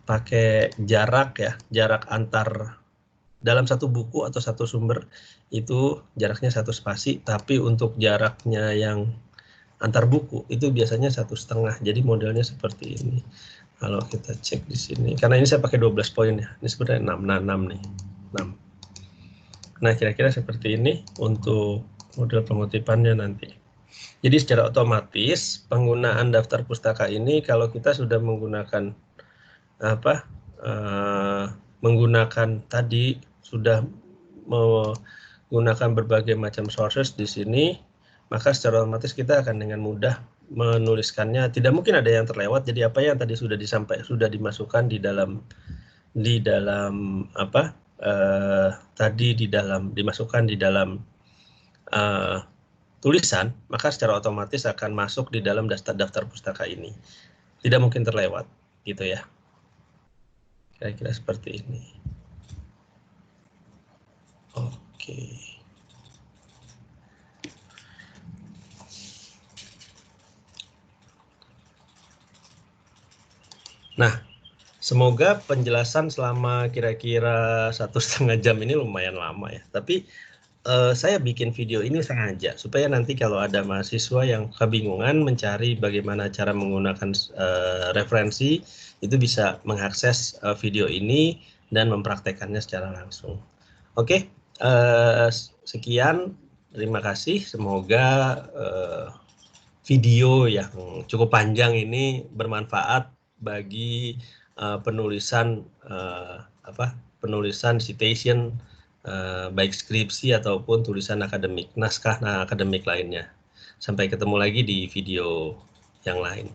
pakai jarak ya, jarak antar dalam satu buku atau satu sumber itu jaraknya 1 spasi, tapi untuk jaraknya yang antar buku itu biasanya 1,5. Jadi modelnya seperti ini. Kalau kita cek di sini, karena ini saya pakai 12 poin ya, ini sebenarnya 6 nih, 6. Nah, kira-kira seperti ini untuk model pengutipannya nanti. Jadi secara otomatis penggunaan daftar pustaka ini kalau kita sudah menggunakan menggunakan tadi sudah menggunakan berbagai macam sources di sini, maka secara otomatis kita akan dengan mudah menuliskannya. Tidak mungkin ada yang terlewat. Jadi apa yang tadi sudah dimasukkan di dalam dimasukkan di dalam tulisan, maka secara otomatis akan masuk di dalam daftar pustaka ini. Tidak mungkin terlewat, gitu ya. Kira-kira seperti ini. Oke. Nah, semoga penjelasan selama kira-kira 1,5 jam ini lumayan lama ya. Tapi saya bikin video ini sengaja supaya nanti kalau ada mahasiswa yang kebingungan mencari bagaimana cara menggunakan referensi, itu bisa mengakses video ini dan mempraktekannya secara langsung. Oke, sekian, terima kasih. Semoga video yang cukup panjang ini bermanfaat bagi penulisan citation, baik skripsi ataupun tulisan akademik, naskah akademik lainnya. Sampai ketemu lagi di video yang lain.